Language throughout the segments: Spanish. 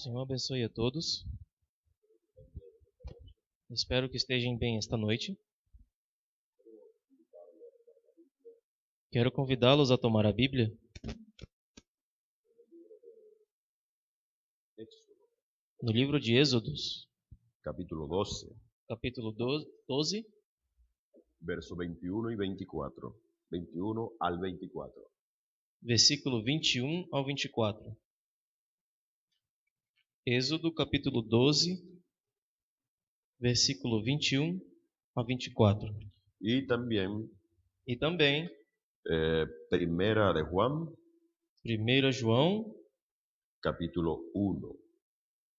Senhor abençoe a todos. Espero que estejam bem esta noite. Quero convidá-los a tomar a Bíblia no livro de Êxodos, Capítulo 12, capítulo 12, verso 21 y 24. 21 al 24. versículo 21 ao 24. Êxodo, capítulo 12, versículo 21 ao 24. Y también E também, Primera de Juan, 1 João, capítulo 1,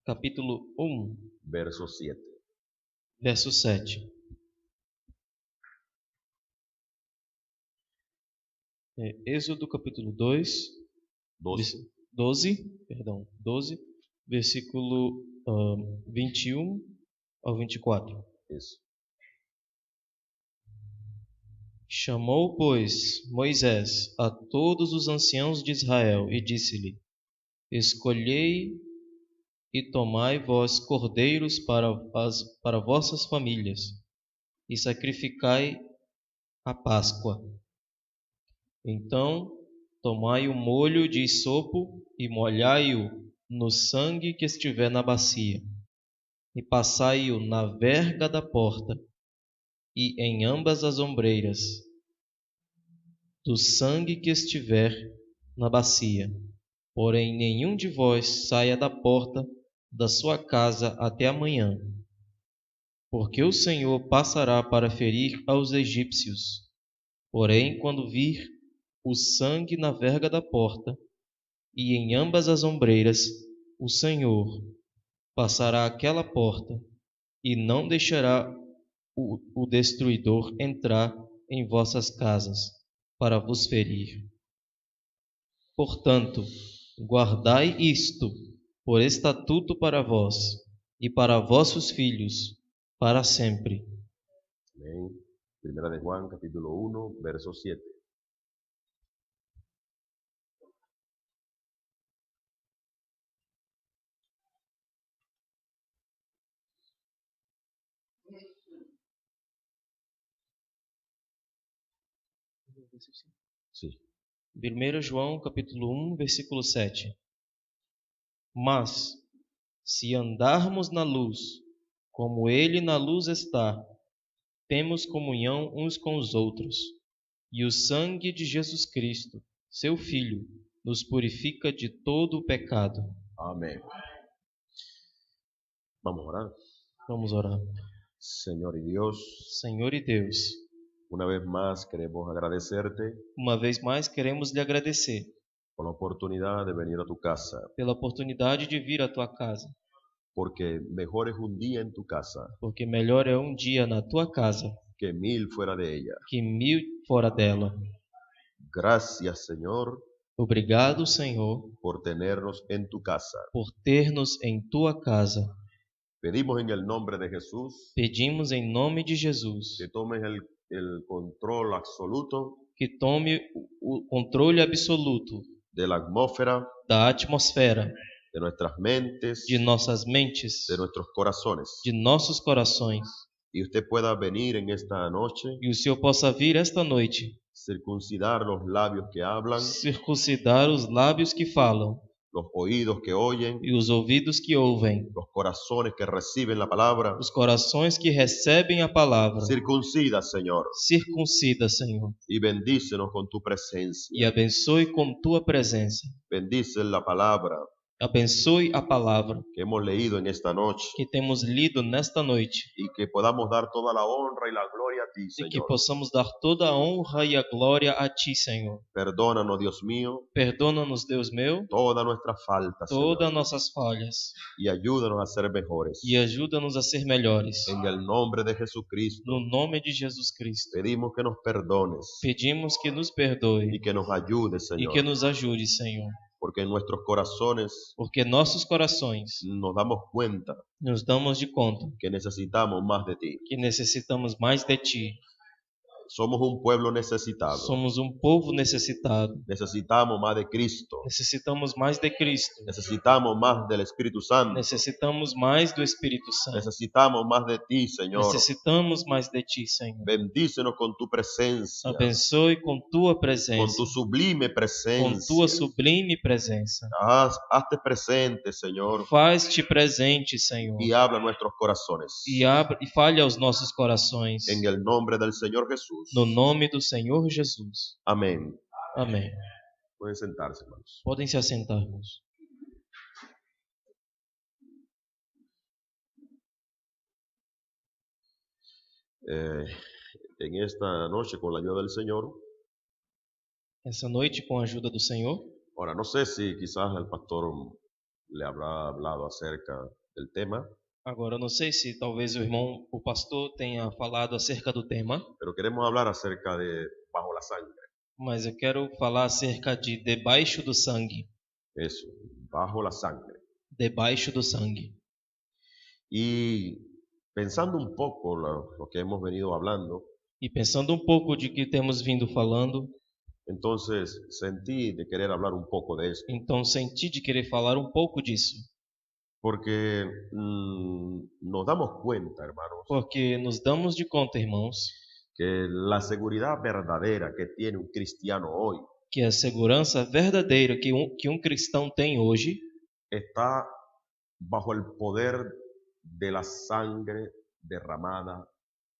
capítulo 1, verso 7. verso 7. Êxodo, capítulo 12. 12, versículo 21 ao 24. Eso. Chamou, pois, Moisés a todos os anciãos de Israel e disse-lhe: Escolhei e tomai vós cordeiros para vossas famílias e sacrificai a Páscoa. Então, tomai o molho de hisopo e molhai-o no sangue que estiver na bacia, e passai-o na verga da porta e em ambas as ombreiras do sangue que estiver na bacia. Porém, nenhum de vós saia da porta da sua casa até amanhã, porque o Senhor passará para ferir aos egípcios. Porém, quando vir o sangue na verga da porta e em ambas as ombreiras, o Senhor passará aquela porta e não deixará o destruidor entrar em vossas casas para vos ferir. Portanto, guardai isto por estatuto para vós e para vossos filhos para sempre. Amén. Primera de Juan, capítulo 1, verso 7. Sí. 1 João, capítulo 1, versículo 7. Mas, se andarmos na luz, como Ele na luz está, temos comunhão uns com os outros, e o sangue de Jesus Cristo, seu Filho, nos purifica de todo o pecado. Amén. Vamos a orar. Vamos orar. Señor y Dios, Senhor e Deus, una vez más queremos agradecerte uma vez mais queremos lhe agradecer por la oportunidad de venir a tu casa, pela oportunidade de vir à tua casa, porque mejor es un día en tu casa porque melhor é um dia na tua casa que 1000 fuera de ella. que 1000 fora dela. Gracias, Señor, Obrigado, Senhor, por tenernos en tu casa. por ter-nos em tua casa. Pedimos en el nombre de Jesús Pedimos em nome de Jesus que tomes el control absoluto que tome o controle absoluto de la atmósfera, da atmosfera, de nuestras mentes, de nossas mentes, de nuestros corazones. de nossos corações. Y usted pueda venir en esta noche, E o Senhor possa vir esta noite, circuncidar los labios que hablan, circuncidar os lábios que falam los oídos que oyen, e os ouvidos que ouvem, los corazones que reciben la palabra. os corações que recebem a palavra. Circuncida, Señor, Circuncida, Senhor, y bendícenos con tu e presencia. abençoe com tua presença. Bendice la palabra Abençoe a palavra que hemos leído en esta noche que temos lido nesta noite y que podamos dar toda la honra y la gloria a ti, e que Señor. possamos dar toda a honra e a glória a ti, Senhor. Perdónanos, Dios mío, Perdona-nos, Deus meu, todas nuestras faltas, todas Señor, nossas falhas y ayúdanos a ser mejores. e ajuda-nos a ser melhores. En el nombre de Jesucristo, No nome de Jesus Cristo, pedimos que nos perdones pedimos que nos perdoe y que nos ayudes, e Señor, que nos ajude, Senhor, porque en nuestros corazones porque nossos corações nos damos cuenta nos damos de conta que necesitamos más de ti. que necessitamos mais de ti. somos un pueblo necesitado. Somos um povo necessitado. Necesitamos más de Cristo. Necessitamos mais de Cristo. Necesitamos más del Espíritu Santo. Necessitamos mais do Espírito Santo. Necesitamos más de ti, Señor. Necessitamos mais de Ti, Senhor. Bendícenos con tu presencia, Abençoe com Tua con presença, tu sublime com presencia. Tua sublime presença. Hazte presente, Señor, Faz-te presente, Senhor, y habla a nuestros corazones. e fale aos nossos corações. En el nombre del Señor Jesús. No nome do Senhor Jesus. Amén. Amém. Pueden sentarse, hermanos. Podem se assentar, irmãos. En esta noche, con la ayuda del Señor, Essa noite, com a ajuda do Senhor, ahora no sé si quizás el pastor le habrá hablado acerca del tema, agora eu não sei se talvez o pastor tenha falado acerca do tema, pero queremos hablar acerca de bajo la sangre. mas eu quero falar acerca de debaixo do sangue. Eso, bajo la sangre. Debaixo do sangue. Y pensando un poco lo que hemos venido hablando, E pensando um pouco de que temos vindo falando, entonces sentí de querer hablar un poco de esto, então senti de querer falar um pouco disso. porque nos damos cuenta, hermanos, Porque nos damos de conta, irmãos, que la seguridad verdadera que tiene un cristiano hoy que a segurança verdadeira que um cristão tem hoje está bajo el poder de la sangre derramada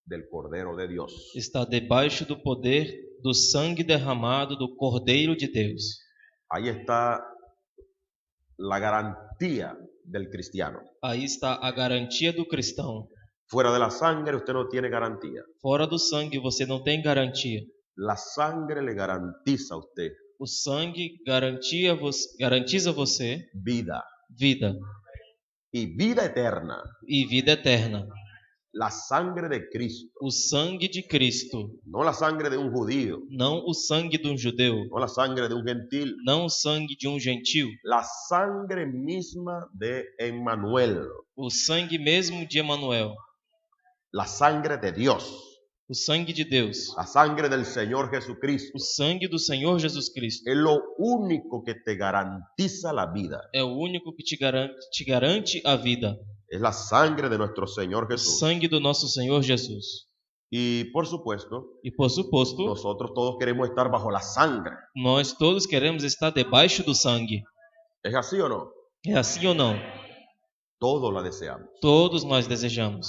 del Cordero de Dios. está debaixo do poder do sangue derramado do Cordeiro de Deus. Ahí está la garantía del cristiano. Aí está a garantia do cristão. Fuera de la sangre usted no tiene garantía. Fora do sangue você não tem garantia. La sangre le garantiza a usted O sangue garantiza você vida vida y vida eterna. e vida eterna. La sangre de Cristo, O sangue de Cristo, no la sangre de un judío, não o sangue de um judeu, no la sangre de un gentil, não o sangue de um gentil, la sangre misma de Emmanuel, o sangue mesmo de Emanuel, la sangre de Dios, o sangue de Deus, la sangre del Señor Jesucristo. o sangue do Senhor Jesus Cristo. Es lo único que te garantiza la vida. É o único que te garante a vida. Es la sangre de nuestro Señor O Jesús. sangue do nosso Senhor Jesus. Y por supuesto, E por suposto, nosotros todos queremos estar bajo la sangre. nós todos queremos estar debaixo do sangue. ¿Es así o no? É assim ou não? Todos la deseamos. Todos nós desejamos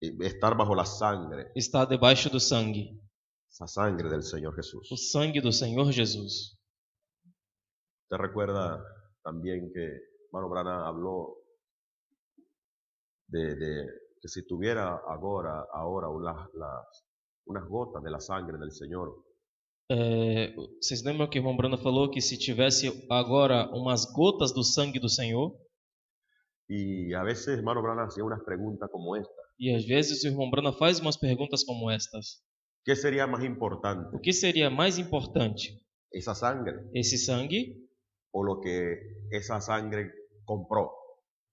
Estar bajo la sangre, estar debaixo do sangue. esa sangre del Señor Jesús. O sangue do Senhor Jesus. ¿Te recuerda también que hermano Branham habló de que si tuviera ahora unas gotas de la sangre del Señor, Vocês lembram que o irmão Brana falou que se tivesse agora umas gotas do sangue do Senhor? y a veces hermano Branham hacía unas preguntas como esta: E às vezes o irmão Brana faz umas perguntas como estas. ¿qué sería más importante? O que seria mais importante? ¿Esa sangre Esse sangue o lo que esa sangre compró?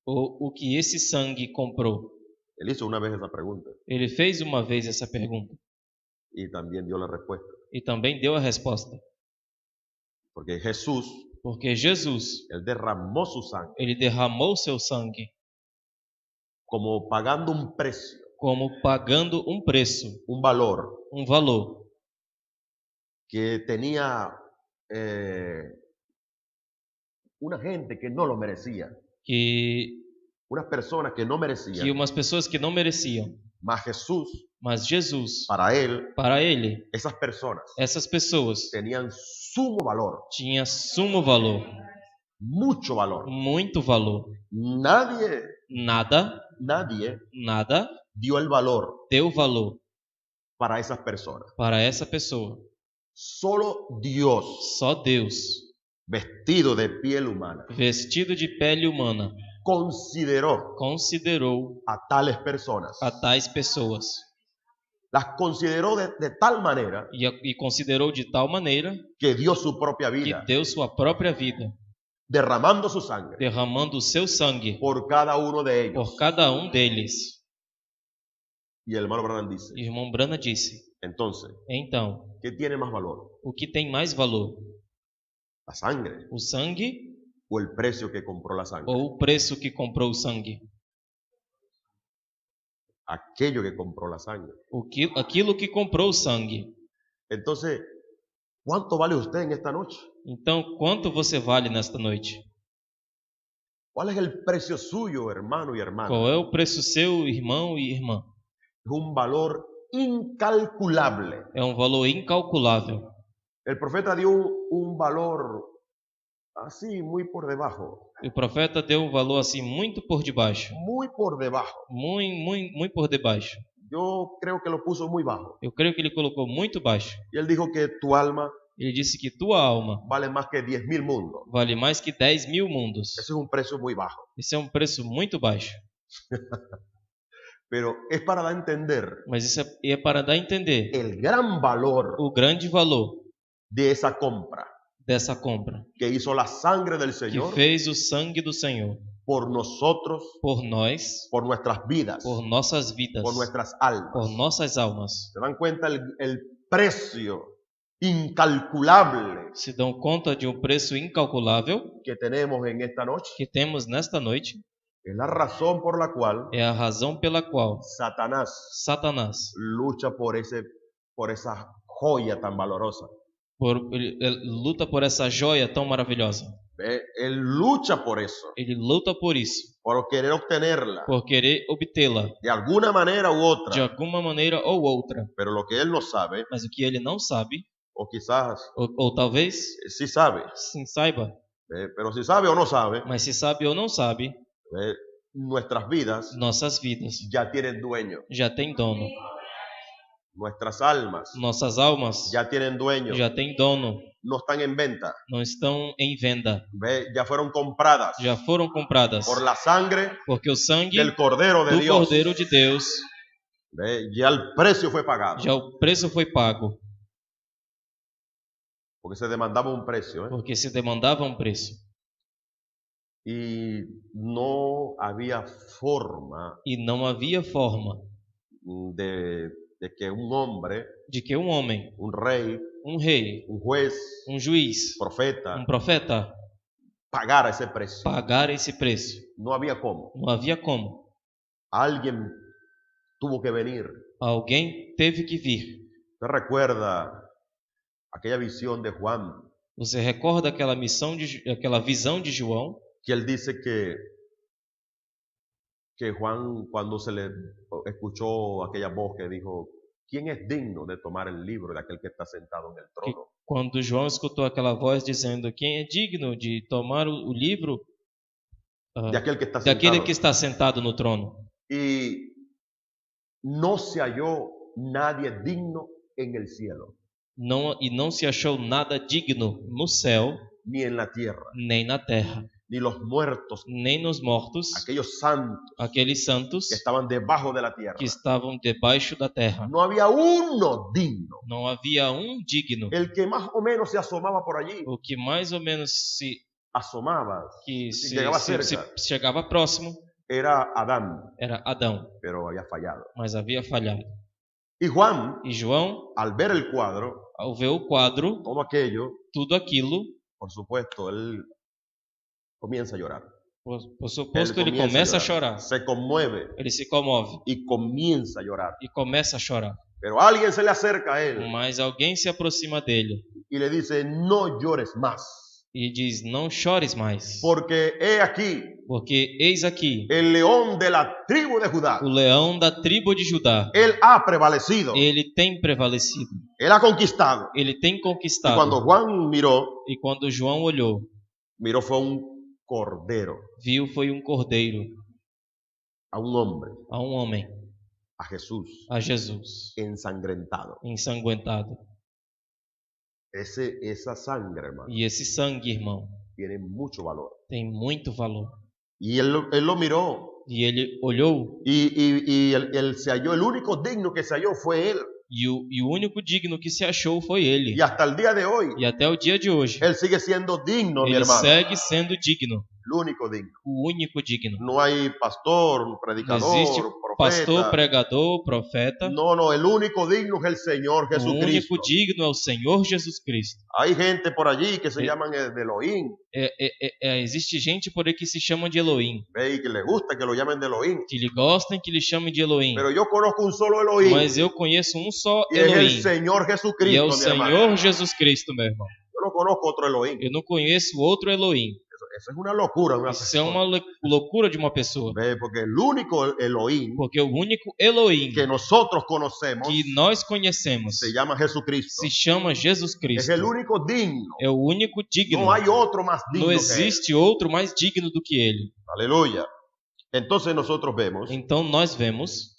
ou o que esse sangue comprou? Él hizo una vez esa pregunta Ele fez uma vez essa pergunta y también dio la respuesta. e também deu a resposta. Porque Jesús, Porque Jesus, Él derramó su sangre ele derramou seu sangue como pagando un precio, como pagando um preço, un valor um valor que tenía una gente que no lo merecía, que unas personas que no merecían, umas pessoas que não mereciam. mas Jesús, Mas Jesus, para Él, para ele, esas personas essas pessoas tenían sumo valor, tinha sumo valor, mucho valor. muito valor. Nadie Nada dio el valor deu valor para esas personas. para essa pessoa. Solo Dios, Só Deus, vestido de piel humana, vestido de pele humana, considerou a tales personas. a tais pessoas Las consideró de tal manera e considerou de tal maneira que dio su propia que vida, deu sua própria vida, derramando su sangre derramando o seu sangue por cada uno de ellos. por cada um deles. Y el hermano Branham dice: E o irmão Brana disse: Entonces, Então, ¿qué tiene más valor? o que tem mais valor? ¿La sangre O sangue o el precio que compró la sangre? ou o preço que comprou o sangue? Aquello que compró la sangre. Aquilo que comprou o sangue. Entonces, ¿cuánto vale usted en esta noche? Então, quanto você vale nesta noite? ¿Cuál es el precio suyo, hermano y hermana? Qual é o preço seu, irmão e irmã? Es un valor incalculable. É um valor incalculável. El profeta dio un valor así, muy por debajo. O profeta deu um valor assim muito por debaixo. Muy por debajo. Muito por debaixo. Yo creo que lo puso muy bajo. Eu creio que ele colocou muito baixo. Y él dijo que tu alma Ele disse que tua alma vale más que 10.000 mundos. vale mais que 10.000 mundos. Ese es un precio muy bajo. Esse é um preço muito baixo. Pero es para dar a entender Mas isso é para dar a entender el gran valor o grande valor de esa compra dessa compra que hizo la sangre del que Señor fez o sangue do Senhor por nosotros, por nós, por nuestras vidas, por nossas vidas, por nuestras almas. por nossas almas. ¿Se dan cuenta el precio incalculable Se dão conta de um preço incalculável que tenemos en esta noche? que temos nesta noite? Es la razón por la cual É a razão pela qual Satanás Satanás lucha por esa joya tan valorosa. ele luta por essa joia tão maravilhosa. Él lucha por eso, Ele luta por isso, por querer obtenerla por querer obtê-la de alguna manera u de otra. alguma maneira ou outra. Pero lo que él no sabe, Mas o que ele não sabe, o quizás ou talvez sí sabe, sim saiba, pero si sabe o no sabe, mas se sabe ou não sabe, nuestras vidas nossas vidas ya tienen dueño. já tem dono. Nuestras almas Nossas almas ya tienen dueño. já tem dono, No están en venta. não estão em venda, Ya fueron compradas já foram compradas por la sangre porque o sangue del Cordero de do Dios. Cordeiro de Deus, Ya el precio fue pagado. já o preço foi pago, Porque se demandaba un precio. porque se demandava um preço Y no había forma e não havia forma de que un hombre, de que um homem, un rey, um rei, un juez, um juiz, profeta, um profeta pagara ese precio. pagar esse preço. No había cómo. Não havia como. Alguien tuvo que venir. Alguém teve que vir. ¿Usted recuerda aquella visión de Juan? Você recorda aquela visão de João? Que él dice que Juan, cuando se le escuchó aquella voz que dijo, ¿quién es digno de tomar el libro de aquel que está sentado en el trono? Quando João escutou aquela voz dizendo, quem é digno de tomar o livro de aquel que está daquele sentado. que está sentado no trono? Y no se halló nadie digno en el cielo, Não se achou nada digno no céu, ni en la tierra, nem na terra, ni los muertos, nem nos mortos, aquellos santos aqueles santos que estaban debajo de la tierra. que estavam debaixo da terra. No había uno digno. Não havia um digno. El que más o menos se asomaba por allí, O que mais ou menos se llegaba cerca, chegava próximo era Adán, era Adão, pero había fallado. mas havia falhado. Y Juan, E João, al ver el cuadro, ao ver o quadro, todo aquello, tudo aquilo, por supuesto, él comienza a llorar. por suposto, ele começa a chorar. Se conmueve Ele se comove y comienza a llorar. e começa a chorar. Pero alguien se le acerca a él Mas alguém se aproxima dele y le dice, no llores más, e diz: não chores mais, porque he aquí porque eis aqui el león de la tribu de Judá. o leão da tribo de Judá. Él ha prevalecido, Ele tem prevalecido, él ha conquistado. ele tem Y conquistado. cuando Juan E quando João olhou, fue un cordero, viu foi um cordeiro, a un hombre, a um homem, a Jesús, a Jesus, ensangrentado. ensanguentado. Esa sangre, hermano, E esse sangue, irmão, tiene mucho valor. tem muito valor. Y él lo miró E ele olhou, y él se halló, el único digno que se halló fue él. e o único digno que se achou foi ele. Y hasta el día de hoy, E até o dia de hoje, él sigue siendo digno, mi ele hermano. segue sendo digno, El único digno. o único digno. No hay pastor, predicador, No existe pastor, profeta. pregador, profeta. No, el único digno es el Señor O Jesucristo. único digno é o Senhor Jesus Cristo. Hay gente por allí que se Eh. llaman de Elohim, Existe gente por aí que se chama de Elohim, ¿ve? Y que le gusta que lo llamen de Elohim. que lhe gostam que lhe chamem de Elohim. Pero yo conozco un solo Elohim, Mas eu conheço um só y es el Elohim, Señor e é Jesucristo, o mi hermano. Senhor Jesus Cristo, meu irmão. Yo no conozco otro Elohim. Eu não conheço outro Elohim. Eso es una locura. Isso é uma loucura de uma pessoa. ¿Ve? Porque el único Elohim Porque o único Elohim que nosotros conocemos que nós conhecemos se llama Jesucristo. se chama Jesus Es Cristo. el único digno. É o único digno. No hay otro más digno Não que él. existe outro mais digno do que ele. Aleluya. Entonces nosotros vemos Então nós vemos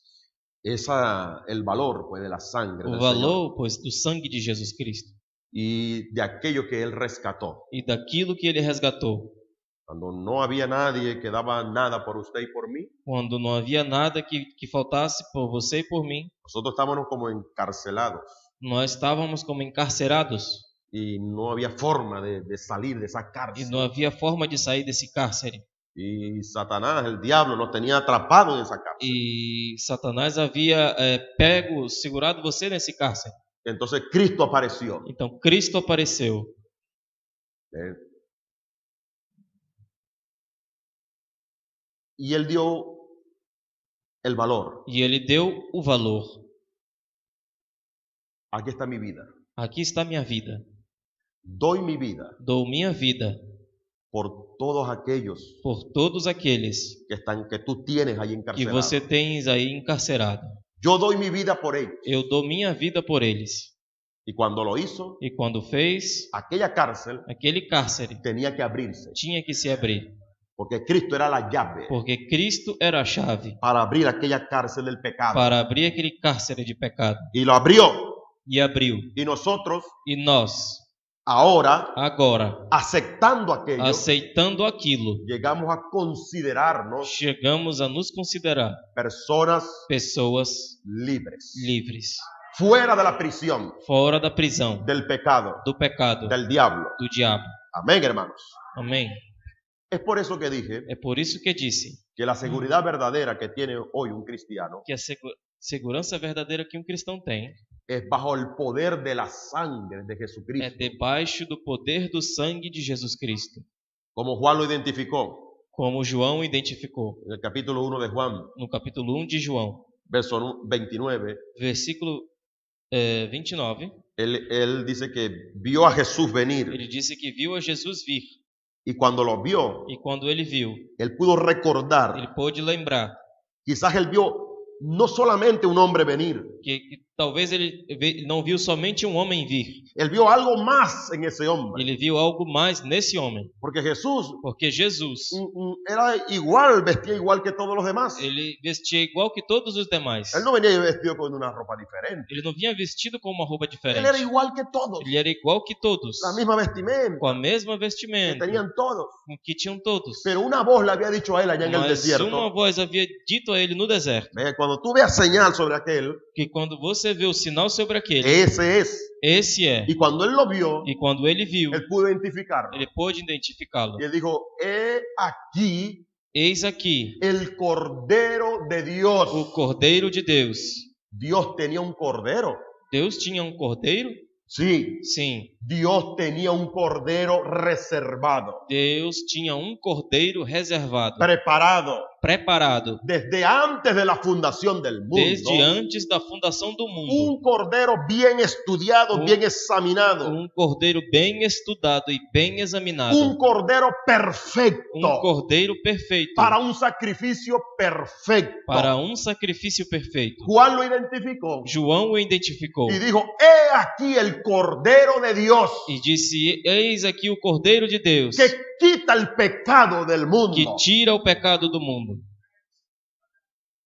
el valor pues, de la sangre o del valor, pois, do sangue de Jesus Cristo Señor y de aquello que Él rescató. e daquilo que ele resgatou. Cuando no había nadie que daba nada por usted y por mí, Quando não havia nada que faltasse por você e por mim, nosotros estábamos como encarcelados nós estávamos como encarcerados y no había forma de salir de esa e cárcel. não havia forma de sair desse cárcere. Y Satanás, el diablo, nos tenía atrapados en esa cárcel. E Satanás havia pego, segurado você nesse cárcere. Entonces Cristo apareció. Então Cristo apareceu. ¿eh? Y Él dio el valor. E ele deu o valor. Aquí está mi vida. Aqui está minha vida. Doy mi vida Dou minha vida por todos aquellos por todos aqueles que tú tienes ahí que encarcelados. você tens aí encarcerado. Yo doy mi vida por ellos. Eu dou minha vida por eles. Y cuando lo hizo, E quando fez, aquella cárcel aquele cárcere tenía que abrirse, tinha que se abrir. porque Cristo era la llave Porque Cristo era a chave para abrir aquella cárcel del pecado. para abrir aquele cárcere de pecado. Y lo abrió. E abriu. Y nosotros E nós, ahora, agora, aceptando aquello, aceitando aquilo, llegamos a considerarnos chegamos a nos considerar personas pessoas libres, livres, fuera de la prisión, fora da prisão, del pecado, do pecado, del diablo. do diabo. Amén, hermanos. Amém. Es por eso que dije É por isso que disse que la seguridad verdadera que tiene hoy un cristiano que a segurança verdadeira que um cristão tem es bajo el poder de la sangre de é Jesucristo. debaixo do poder do sangue de Jesus Cristo, Como Juan lo identificó como João identificou en el capítulo 1 de Juan, no capítulo 1 de João, verso 29, versículo 29, él dice que vio a Jesús venir ele disse que viu a Jesus vir. y cuando lo vio, E quando ele viu, él pudo recordar, ele pôde lembrar quizás él vio no solamente un hombre venir, que talvez ele não viu somente um homem vir, él vio algo más en ese hombre, ele viu algo mais nesse homem, porque Jesús porque Jesus, era igual, vestía igual que todos los demás. ele vestia igual que todos os demais. Él no venía vestido con una ropa diferente, Ele não vinha vestido com uma roupa él diferente. era igual que todos, Ele era igual que todos, la misma vestimenta com a mesma que vestimenta, tenían todos. com que tinham todos. Pero una voz le había dicho a él allá en el Mas desierto, uma voz havia dito a ele no deserto ve, cuando tú veas señal sobre aquel, que quando você vê o sinal sobre aquele, ese es. esse é. Y cuando él lo vio, E quando ele viu, él pudo identificarlo. ele pôde identificá-lo. Y él dijo, he aquí Eis aqui el Cordero de Dios. o Cordeiro de Deus. Dios tenía un cordero. Deus tinha um cordeiro? Sí, Sim. Dios tenía un cordero reservado, Deus tinha um cordeiro reservado, preparado preparado, desde antes de la fundación del mundo. desde antes da fundação do mundo. Un cordero bien estudiado, Un- bien examinado. Um cordeiro bem estudado e bem examinado. Un cordero perfecto Um cordeiro perfeito para un sacrificio perfecto. para um sacrifício perfeito. Juan lo identificó João o identificou y dijo, he aquí el Cordero de Dios e disse: Eis aqui o Cordeiro de Deus que quita el pecado del mundo. que tira o pecado do mundo.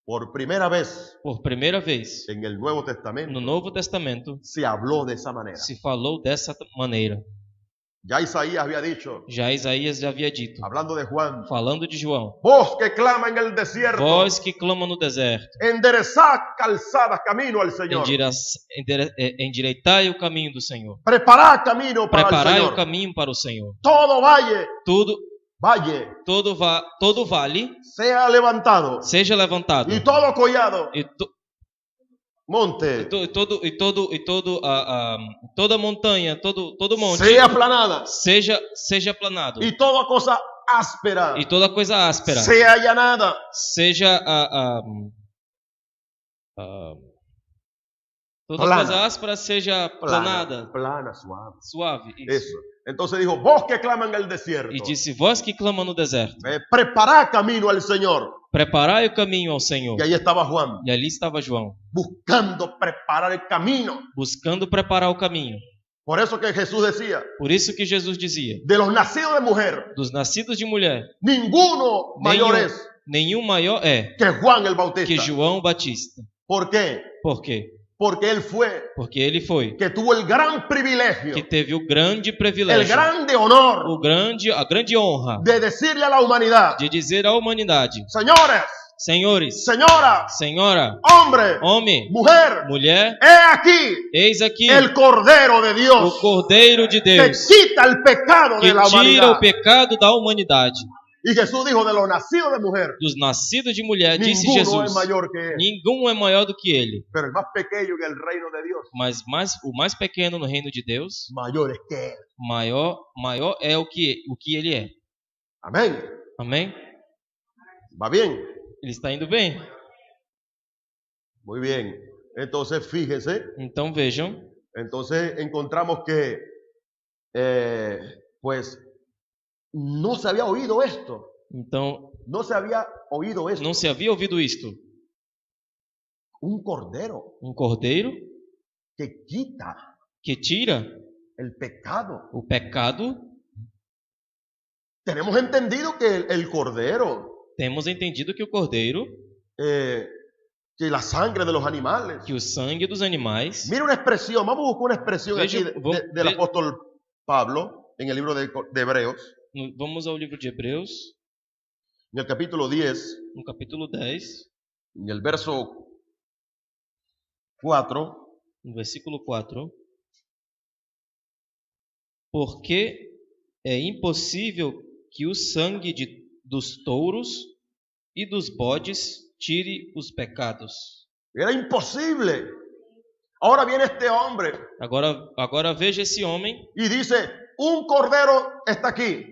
Por primera vez Por primeira vez en el Nuevo Testamento no Novo Testamento se habló de esa manera. se falou dessa maneira. Ya Isaías había dicho, Já Isaías já havia dito, hablando de Juan, falando de João: voz que clama en el desierto, Voz que clama no deserto, enderezad calzadas camino al Señor, endireitai o caminho do Senhor. preparad camino para el Preparai o Señor. caminho para o Senhor. Todo valle Tudo valle todo vale sea levantado seja levantado y todo collado, e monte, toda montanha, todo monte sea aplanada seja aplanado y toda cosa áspera e toda coisa áspera sea allanada. seja toda Plana. coisa áspera seja planada, Plana, suave. suave. Isso. Eso. Entonces dijo, vos que claman en el desierto, E disse: vós que clama no deserto, preparad camino al Señor. preparai o caminho ao Senhor. Y ahí estaba Juan, E ali estava João, buscando preparar el camino. buscando preparar o caminho. Por eso que Jesús decía, Por isso que Jesus dizia: de los nacidos de mujer, dos nascidos de mulher, ninguno mayor es nenhum maior é que Juan el que Bautista. João Batista. ¿Por qué? Por quê? Porque él fue, Porque ele foi que tuvo el gran privilegio, que teve o grande el privilégio, grande honor a grande honra de decirle a la humanidad, de dizer à humanidade: señores, senhores, señora, senhora, hombre, homem, mujer, mulher, he aquí eis aqui el Cordero de o Dios Cordeiro de que Deus quita el pecado que de la tira humanidad. o pecado da humanidade. Y Jesús dijo, de los nacidos de mujer, Dos nascidos de mulher, disse ninguno Jesus, es mayor que él, nenhum é maior do que ele, pero el más pequeño en el reino de Dios, mas o mais pequeno no reino de Deus, mayor es que él. maior é o que ele é. Amén. Amém? ¿Va bien? Ele está indo bem. Muy bien. Entonces, fíjese, Então vejam, entonces encontramos que, pues, no se había oído esto. então No se había oído esto. não se havia ouvido isto. Un cordero Um cordeiro que quita que tira el pecado. o pecado. Tenemos entendido que el cordero, Temos entendido que o cordeiro, que la sangre de los animales. que o sangue dos animais. Mira una expresión, vamos a buscar una expresión Veja, aquí del ve- apóstol Pablo en el libro de Hebreos, Vamos ao livro de Hebreus, en el capítulo 10, no capítulo 10, en el verso 4. no versículo 4. Porque é impossível que o sangue dos touros e dos bodes tire os pecados. Era imposible. Ahora viene este hombre Agora veja esse homem, y dice, un cordero está aquí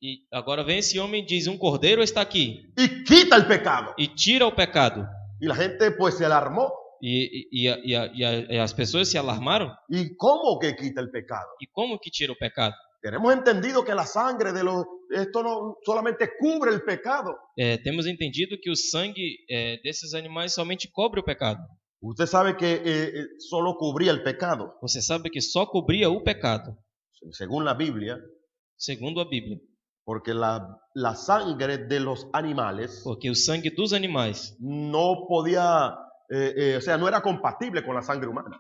e agora vem esse homem e diz: um cordeiro está aqui y quita el pecado. e tira o pecado. Y la gente pues se alarmó. E as pessoas se alarmaram. ¿Y cómo que quita el pecado? E como que tira o pecado? Tenemos entendido que la sangre esto no solamente cubre el pecado. Temos entendido que o sangue desses animais somente cobre o pecado. Usted sabe que solo cubría el pecado, Você sabe que só cobria o pecado, según la Biblia, segundo a Bíblia. porque la sangre de los animales Porque o sangue dos animais no podía, o sea, no era compatible con la sangre humana.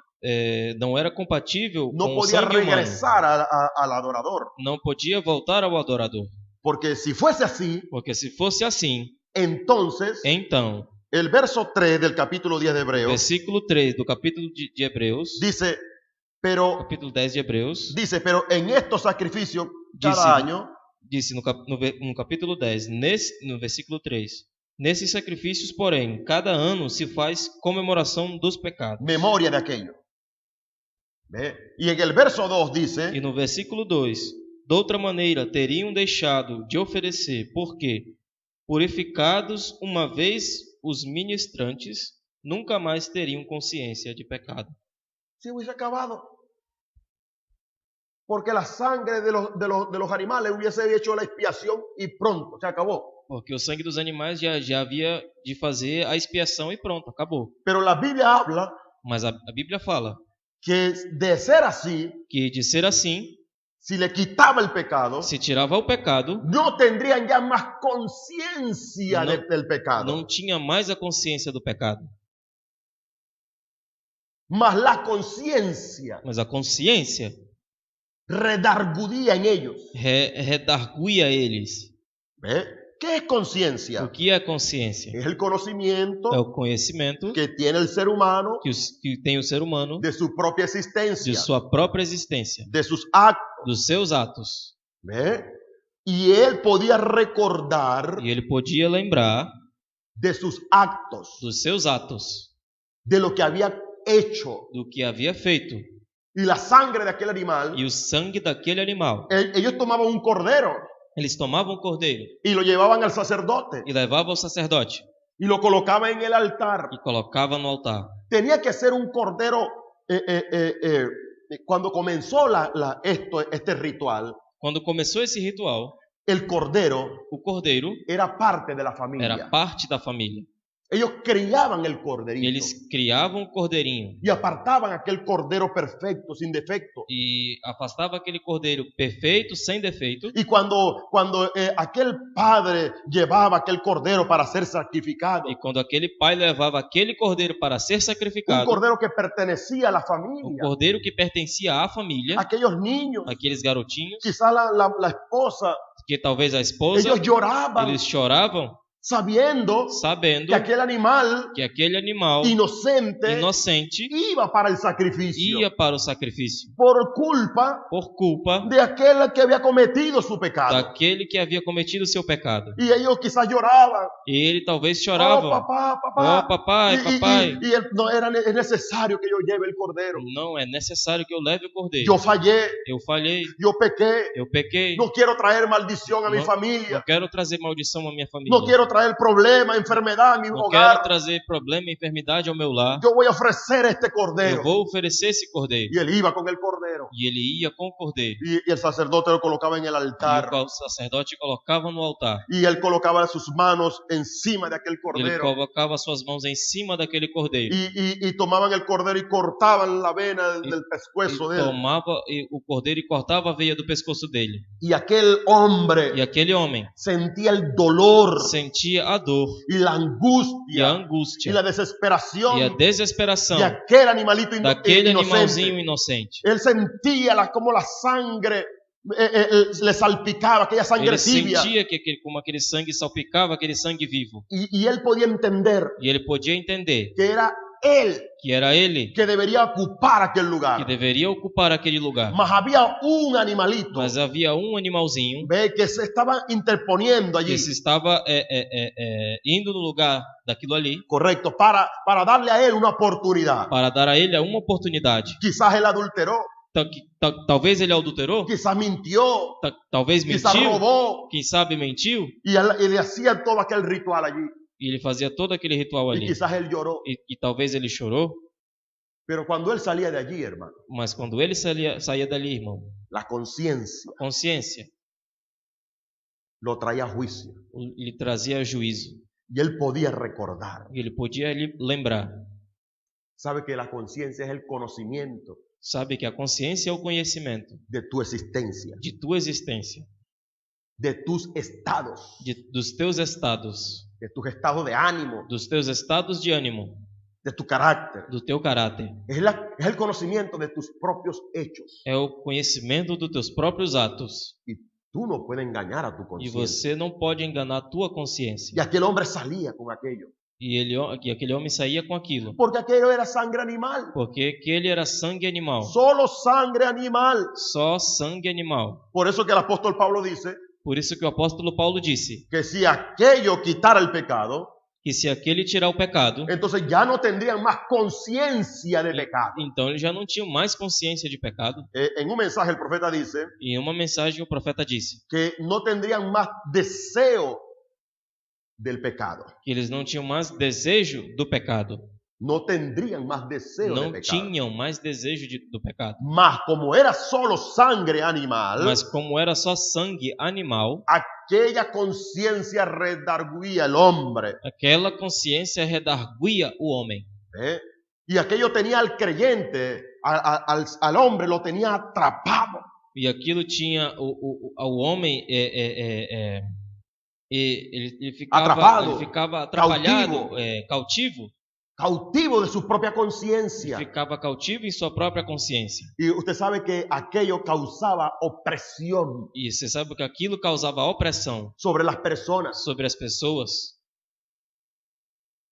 não era compatível No com o podía sangue humano. regresar al adorador. Não podia voltar ao adorador. Porque si fuese así, Porque se fosse assim, entonces então, el verso 3 del capítulo 10 de Hebreos versículo 3 do capítulo de Hebreus, dice, pero capítulo 10 de Hebreus, Dice, pero en estos sacrificios Dice, cada año disse no capítulo 10, no versículo 3: nesses sacrifícios, porém, cada ano se faz comemoração dos pecados. memoria de aquello. ¿Ve? Y en el verso 2 dice, E no versículo 2: de outra maneira teriam deixado de oferecer, porque, purificados uma vez os ministrantes, nunca mais teriam consciência de pecado. se hubiese acabado. Porque la sangre de los animales hubiese hecho la expiación y pronto, se acabó. Porque o sangue dos animais já havia de fazer a expiação e pronto, acabou. Pero la Biblia habla Mas a Bíblia fala que de ser así, que, de ser assim, si le quitaba el pecado, se tirava o pecado, no tendrían ya más conciencia No, del pecado. não tinha mais a consciência do pecado. Mas la conciencia Mas a consciência redargudía en ellos. redarguia eles. ¿Ve? ¿Qué es conciencia? O que é a consciência? Es el conocimiento É o conhecimento que tiene el ser humano que tem o ser humano de su propia de existencia, sua própria existência, de sus actos. dos seus atos. ¿Ve? Y él podía recordar E ele podia lembrar de sus actos, dos seus atos, de lo que había hecho. do que havia feito. Y la sangre de aquel animal, E o sangue daquele animal. ellos tomaban un cordero Eles tomavam o cordeiro y lo llevaban al sacerdote e levavam ao sacerdote y lo colocaban en el altar. e colocavam no altar. Tenía que ser un cordero. Cuando comenzó este ritual, Quando começou esse ritual, el cordero o cordeiro era parte de la familia. era parte da família. Ellos criaban el corderito Eles criavam o cordeirinho y apartaban aquel cordero perfecto, sin defecto. e afastava aquele cordeiro perfeito, sem defeito. Y cuando aquel padre llevaba aquel cordero para ser sacrificado, E quando aquele pai levava aquele cordeiro para ser un sacrificado, cordero que pertenecía a la um familia, cordeiro que pertencia à família, aquellos niños, aqueles garotinhos, quizás la esposa, que talvez a esposa, ellos lloraban eles choravam sabiendo sabendo que aquel animal que aquele animal inocente inocente iba para el sacrificio ia para o sacrifício por culpa por culpa de aquel que había cometido su pecado. daquele que havia cometido o seu pecado. Y ellos quizás lloraban. E ele talvez Oh, chorava. papá, papá. Oh, papai, papai. Y él, no era es necesario que yo lleve el cordero. Não é necessário que eu leve o cordeiro. Yo fallé, Eu falhei, yo pequé. eu pequei. No quiero traer maldición a mi Não familia. quero trazer maldição à minha família. No quiero traer problema, enfermedad a mi Não hogar. quero trazer problema e enfermidade ao meu lar. Yo voy a ofrecer este Eu cordero. vou oferecer esse cordeiro. Y él iba con el cordero. E ele ia com o cordeiro. Y el sacerdote lo colocaba en el E altar. o sacerdote colocava no altar. Y él colocaba sus manos encima de aquel Ele cordero. colocava suas mãos em cima daquele cordeiro. Y tomaban el cordero y cortaban la vena del pescuezo de él. Tomava o cordeiro e cortava a veia do pescoço dele. Y aquel hombre E aquele homem sentía el dolor sentia a dor y la e a angustia y angústia la e a desesperación desesperação de aquel animalito daquele inocente. animalzinho inocente. Él sentía como la sangre le salpicaba, aquella sangre Ele tibia. sentia que como aquele sangue salpicava aquele sangue vivo. Y él podía entender E ele podia entender que era él que era ele que debería ocupar aquel que lugar. deveria ocupar aquele lugar. Mas había un animalito, Mas havia animalzinho ve, que se estaba interponiendo allí. que se estava indo no lugar daquilo ali Correcto, para darle a él una oportunidad. para dar a ele uma oportunidade. Quizás él adulteró, Talvez ele adulterou, quizás mintió, talvez quizás mentiu, robó, quem sabe mentiu, y le hacía todo aquel ritual allí. e ele fazia todo aquele ritual Y ali. quizás él lloró. E talvez ele chorou, Pero cuando él salía de allí, hermano, mas quando ele saía dali, irmão, la conciencia consciência lo traía a juicio. lhe trazia juízo. Y él podía recordar. E ele podia lembrar. Sabe que la conciencia es el conocimiento Sabe que a consciência é o conhecimento de tu existencia, de tua existência, de tus estados, dos teus estados, de ánimo, dos teus estados de ânimo, de tu carácter. do teu caráter. Es el conocimiento de tus propios hechos. É o conhecimento dos teus próprios atos. Y tú no puedes engañar a tu E conciencia. você não pode enganar a tua consciência. Y aquel hombre salía con aquello. E aquele homem saía com aquilo. Porque aquello era sangre animal. Porque aquele era sangue animal. Solo sangre animal. Só sangue animal. Por eso que el apóstol Pablo dice Por isso que o apóstolo Paulo disse que si aquello quitara el pecado, que se aquele tirar o pecado, entonces ya no tendrían más conciencia de pecado. então eles já não tinham mais consciência de pecado. En un mensaje el profeta dice E em uma mensagem o profeta disse que no tendrían más deseo del pecado. que eles não tinham mais desejo do pecado. No tendrían más deseo Não de pecado. tinham mais desejo do pecado. Mas como era solo sangre animal, Mas como era só sangue animal, aquella conciencia redarguía al hombre. aquela consciência redarguia o homem. ¿Eh? Y aquello tenía al creyente, al hombre, lo tenía atrapado. E aquilo tinha o homem, ele ficava atrapalhado, cautivo. Cautivo de su propia conciencia. Ficava cautivo em sua própria consciência. Y usted sabe que aquello causaba opresión E você sabe que aquilo causava opressão sobre las personas. sobre as pessoas.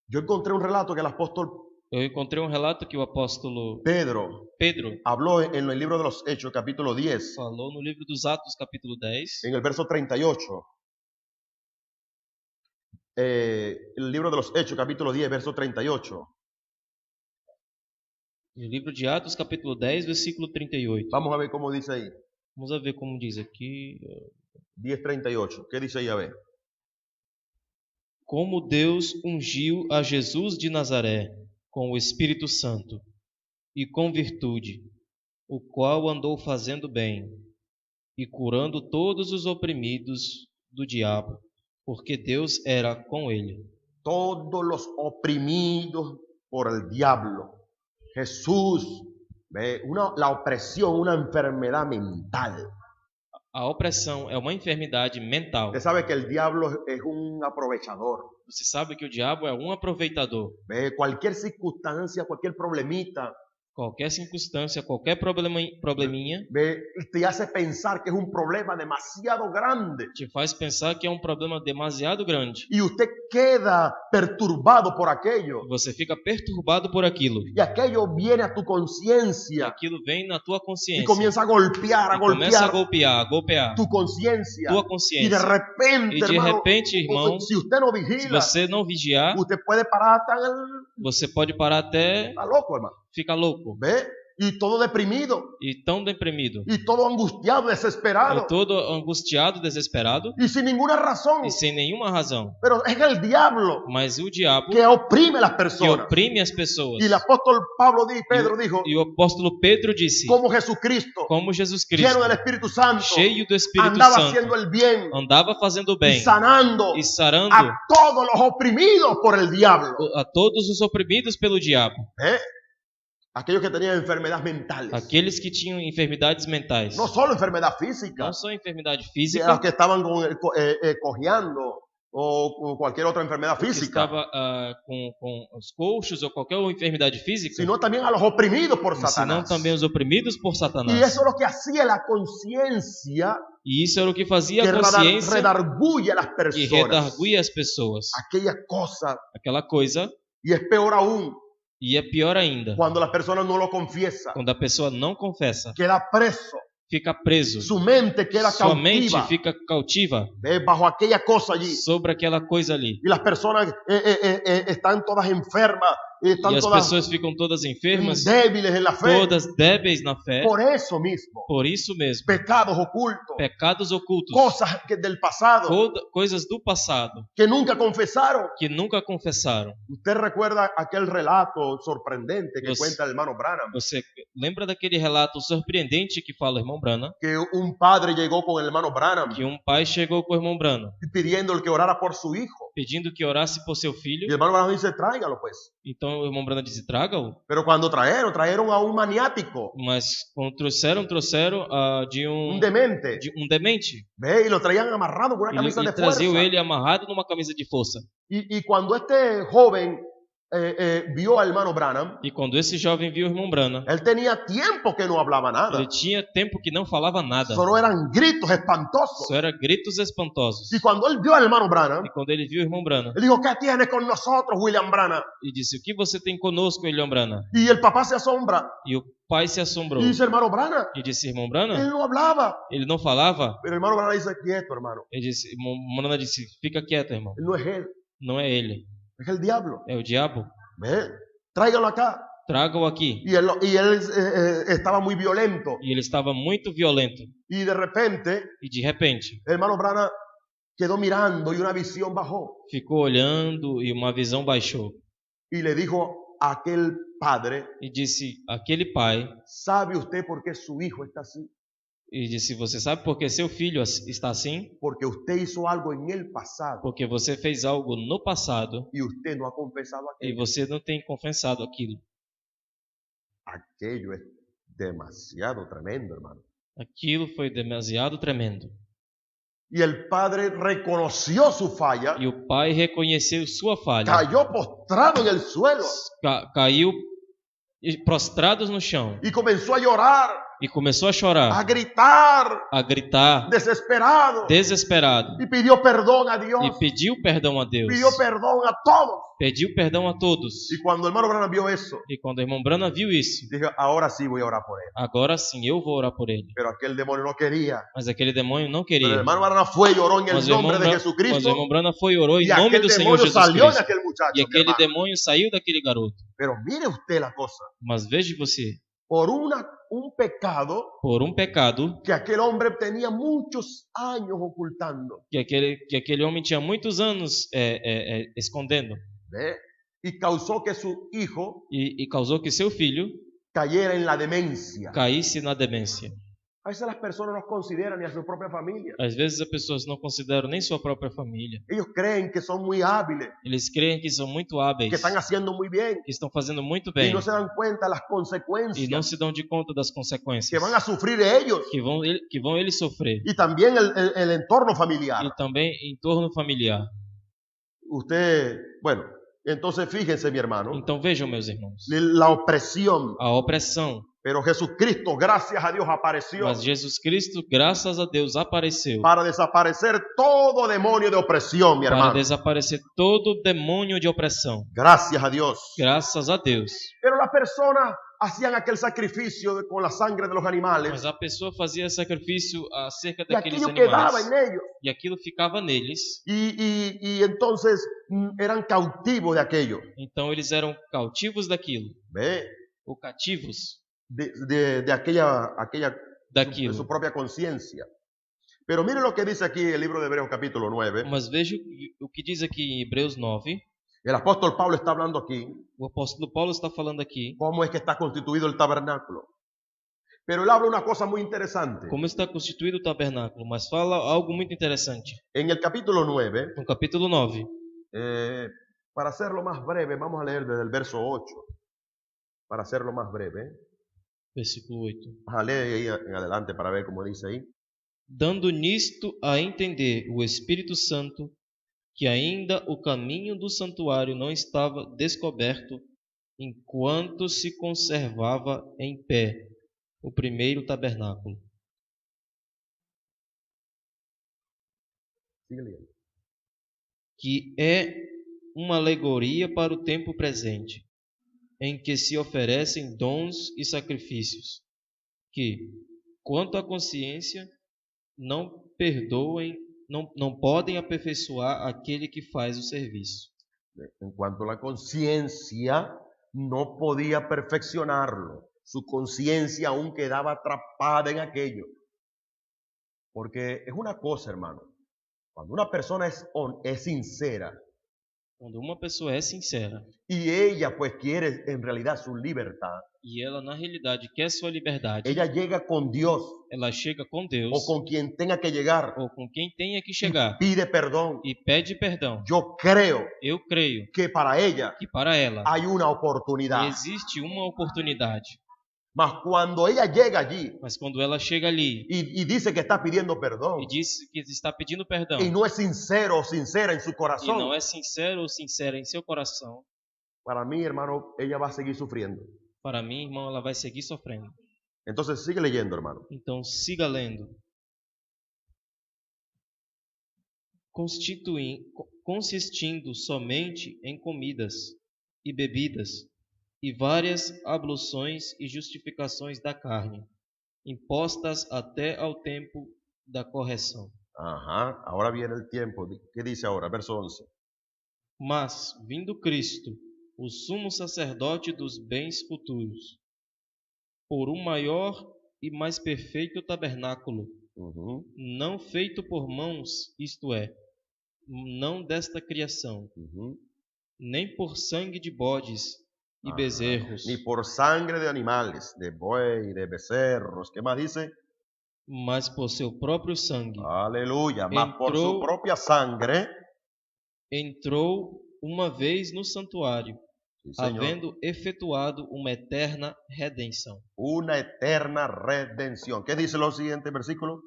Yo encontré un relato que el apóstol Eu encontrei um relato que o apóstolo Pedro Pedro habló en el libro de los Hechos, capítulo 10, falou no livro dos Atos, capítulo 10, en el verso 38. El libro de los Hechos, capítulo 10, verso 38. no livro de Atos, capítulo 10, versículo 38. Vamos a ver cómo dice ahí. Vamos a ver como diz aqui. 10:38. ¿Qué dice ahí? A ver. Como Deus ungiu a Jesus de Nazaré com o Espírito Santo e com virtude, o qual andou fazendo bem e curando todos os oprimidos do diabo, porque Deus era com ele. Todos los oprimidos por el diablo. Jesús, ¿ve? La opresión, una enfermedad mental. A opressão é uma enfermidade mental. Usted sabe que el diablo es un aprovechador. Você sabe que o diabo é um aproveitador. ¿Ve? Cualquier circunstancia, cualquier problemita, Qualquer circunstância, qualquer probleminha, ¿ve? Te hace pensar que es un problema demasiado grande. te faz pensar que é um problema demasiado grande. Y usted queda perturbado por aquello. Você fica perturbado por aquilo. Y aquello viene a tu E conciencia aquilo vem na tua y consciência. comienza a golpear, E começa a golpear golpear tu conciencia. tua Y consciência. de repente, E de hermano, repente, irmão, si usted no se vigila, você não vigiar, usted puede parar hasta você pode parar até está loco, hermano. ficar louco. ¿Ve? Y todo deprimido, E tão deprimido. y todo angustiado, desesperado, E todo angustiado, desesperado y sin ninguna razón. e sem nenhuma razão. Pero es el diablo Mas o diabo que oprime a las que personas. oprime as pessoas. Y el apóstol Pedro dijo, E o apóstolo Pedro disse, como Jesucristo, como Jesus lleno Cristo, del Espíritu Santo, cheio do Espírito andaba Santo, haciendo el bien andava fazendo y bem sanando e sarando a todos los oprimidos por el diablo. a todos os oprimidos pelo diabo. ¿Eh? Aquellos que tenían enfermedades mentales. Aqueles que tinham enfermidades mentais. No solo enfermedad física, Não só enfermidade los física, que estaban cojeando o con cualquier otra enfermedad que física, estava com os coxos ou qualquer enfermidade física, sino también a los oprimidos por senão Satanás. também os oprimidos por Y Satanás. eso es lo que hacía la conciencia E isso era o que fazia que a consciência redarguye a las que personas. redarguia as pessoas. Aquella cosa, Aquela coisa, y es peor aún, e é pior ainda, cuando las personas no lo confiesan, quando a pessoa não confessa, queda preso, fica preso, su mente queda sua mente cautiva, fica cautiva bajo aquella cosa allí. sobre aquela coisa ali. Y las personas están todas enfermas, están E as todas pessoas ficam todas enfermas, débiles en la fe. todas débeis na fé. Por eso mismo, Por isso mesmo, pecados ocultos, pecados ocultos, cosas del pasado coisas do passado que nunca confesaron. que nunca confessaram. Usted recuerda aquel relato sorprendente que Los- cuenta el hermano Branham, Você lembra daquele relato surpreendente que fala o irmão Branham? que un padre llegó con el hermano Branham Que pai chegou com o irmão Branham pidiéndole que orara por su hijo. pedindo que orasse por seu Y el filho. hermano Branham dice, tráigalo pues. Então o irmão Branham disse, traga-o. Pero cuando trajeron a un maniático, Mas quando trouxeram de un demente, de um demente. ve, y lo traían amarrado con una camisa E de fuerza. traziam ele amarrado numa camisa de força. Y cuando este joven vio al hermano Branham, E quando esse jovem viu o irmão Branham, él tenía tiempo que no hablaba nada. ele tinha tempo que não falava nada. Solo eran gritos espantosos. Só era gritos espantosos. Y cuando él vio al hermano Branham, E quando ele viu o irmão Branham, él dijo, ¿qué tienes con nosotros, William Branham? ele disse, o que você tem conosco, irmão Branham? Y el papá se asombra E o pai se assombrou. y dice, hermano Branham, E disse, irmão él Branham, no hablaba. ele não falava? Pero el hermano Branham dice, quieto, hermano. Ele disse, irmão Branham disse, fica quieto, irmão. Él no es él, Não é ele, es el diablo. é o diabo. Ve, tráigalo acá. Traga-o aqui. Y él estaba muy violento. E ele estava muito violento. Y de repente, E de repente, el hermano Branham quedó mirando y una visión bajó. ficou olhando e uma visão baixou. Y le dijo a aquel padre, E disse, aquele pai, ¿sabe usted por qué su hijo está así? e disse, você sabe por que seu filho está assim? Porque usted hizo algo en el pasado Porque você fez algo no passado y usted no ha confesado e aquello. você não tem confessado aquilo. Aquello es demasiado tremendo, hermano. Aquilo foi demasiado tremendo. Y el padre reconoció su falla, E o pai reconheceu sua falha. cayó postrado en el suelo Caiu prostrados no chão y comenzó a llorar. e começou a a chorar, gritar, a gritar, desesperado, desesperado, y pidió perdón a Dios, e pediu perdão a Deus, pidió perdón a todos. pediu perdão a todos. Y cuando el hermano Branham vio eso, E quando o irmão Brana viu isso, dijo, ahora sí voy a orar por él. agora sim eu vou orar por ele. Pero aquel demonio no quería. Mas aquele demônio não Pero el queria. hermano Branham fue y oró en el Mas o irmão nombre de Bra- mas o Jesucristo, irmão Brana foi e orou em y nome aquel do Senhor demonio Jesus salió de Cristo. aquele muchacho. E mi aquele hermano. demônio saiu daquele garoto. Pero mire usted la cosa. Mas veja você, Por un pecado por um pecado que aquel hombre tenía muchos años ocultando. que aquele homem tinha muitos anos escondendo, ¿Ve? Y causó que su hijo e causou que seu filho cayera en la demencia. caísse na demência. A veces las personas no consideran ni a su propia familia. Às vezes as pessoas não consideram nem sua própria família. Ellos creen que son muy hábiles, Eles creem que são muito hábeis, que están haciendo muy bien que estão fazendo muito y bem no se dan cuenta las e não consecuencias se dão de conta das que consequências van a sufrir ellos que vão eles sofrer, y también el entorno familiar. e também em torno familiar. Usted, bueno, entonces fíjense, mi hermano, Então vejam, meus irmãos, la opresión. a opressão. Pero Jesucristo, gracias a Dios, apareció Mas Jesus Cristo, graças a Deus, apareceu para desaparecer todo demonio de opresión, mi para hermano. desaparecer todo demônio de opressão. Gracias a Dios. Graças a Deus. Pero las personas hacían aquel sacrificio con la sangre de los animales Mas a pessoa fazia sacrifício acerca y daqueles aquello quedaba animais en ellos. e aquilo ficava neles. Y entonces eran cautivos de aquello. Então eles eram cautivos daquilo, ¿Ve? ou cativos De aquella de daquilo. su propia conciencia. Pero mire lo que dice aquí el libro de Hebreos capítulo 9. Mas veja o que diz aqui em Hebreus 9. El apóstol Pablo está hablando aquí O apóstolo Paulo está falando aqui cómo es que está constituido el tabernáculo. Pero él habla una cosa muy interesante. como está constituído o tabernáculo, mas fala algo muito interessante. En el capítulo 9, No capítulo 9, para hacerlo más breve, vamos a leer desde el verso 8. Para hacerlo más breve, versículo 8. vamos a leer ahí en adelante para ver cómo dice ahí. Dando nisto a entender o Espírito Santo que ainda o caminho do santuário não estava descoberto, enquanto se conservava em pé o primeiro tabernáculo. Sigue leyendo. Que é uma alegoria para o tempo presente, em que se oferecem dons e sacrifícios, que, quanto à consciência, não podem aperfeiçoar aquele que faz o serviço. En cuanto a la conciencia, no podía perfeccionarlo. Su conciencia aún quedaba atrapada en aquello. Porque es una cosa, hermano. Cuando una persona es sincera Quando uma pessoa é sincera y ella pues quiere en realidad su libertad, e ela na realidade quer sua liberdade, ella llega con Dios ela chega com Deus o con quien tenga que llegar ou com quem tenha que y chegar pide perdón. e pede perdão. Yo creo Eu creio que para ella que para ela hay una oportunidad. existe uma oportunidade, Mas cuando ella llega allí mas quando ela chega ali y dice que está pidiendo perdón e diz que está pedindo perdão y no es sincero o sincera en su e corazón, não é sincero ou sincera em seu coração, para mí, hermano, ella va a seguir sufriendo. para mim, irmão, ela vai seguir sofrendo. Entonces sigue leyendo, hermano. Então, siga lendo. Consistindo somente em comidas e bebidas e várias abluções e justificações da carne, impostas até ao tempo da correção. Ajá, ahora viene el tiempo. ¿Qué dice ahora? Verso 11. Mas, vindo Cristo, o sumo sacerdote dos bens futuros, por um maior e mais perfeito tabernáculo, não feito por mãos, isto é, não desta criação, nem por sangue de bodes e bezerros, Ni por sangre de animales, de buey, de becerros. ¿Qué más dice? mas por seu próprio sangue, Aleluya. Mas por su propia sangre entrou uma vez no santuário, sí, señor, havendo efetuado uma eterna redenção. una eterna redención. ¿Qué dice lo siguiente versículo?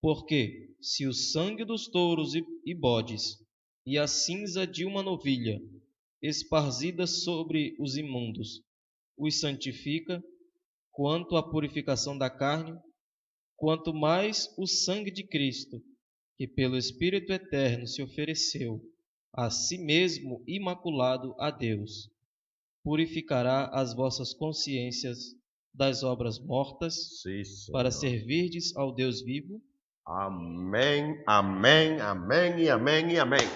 Porque se o sangue dos touros e bodes e a cinza de uma novilha, esparzida sobre os imundos, os santifica, quanto à purificação da carne, quanto mais o sangue de Cristo, que pelo Espírito Eterno se ofereceu a si mesmo imaculado a Deus, purificará as vossas consciências das obras mortas, Sí, para Señor. servirdes ao Deus vivo. Amén, amén, amén y amén y amén.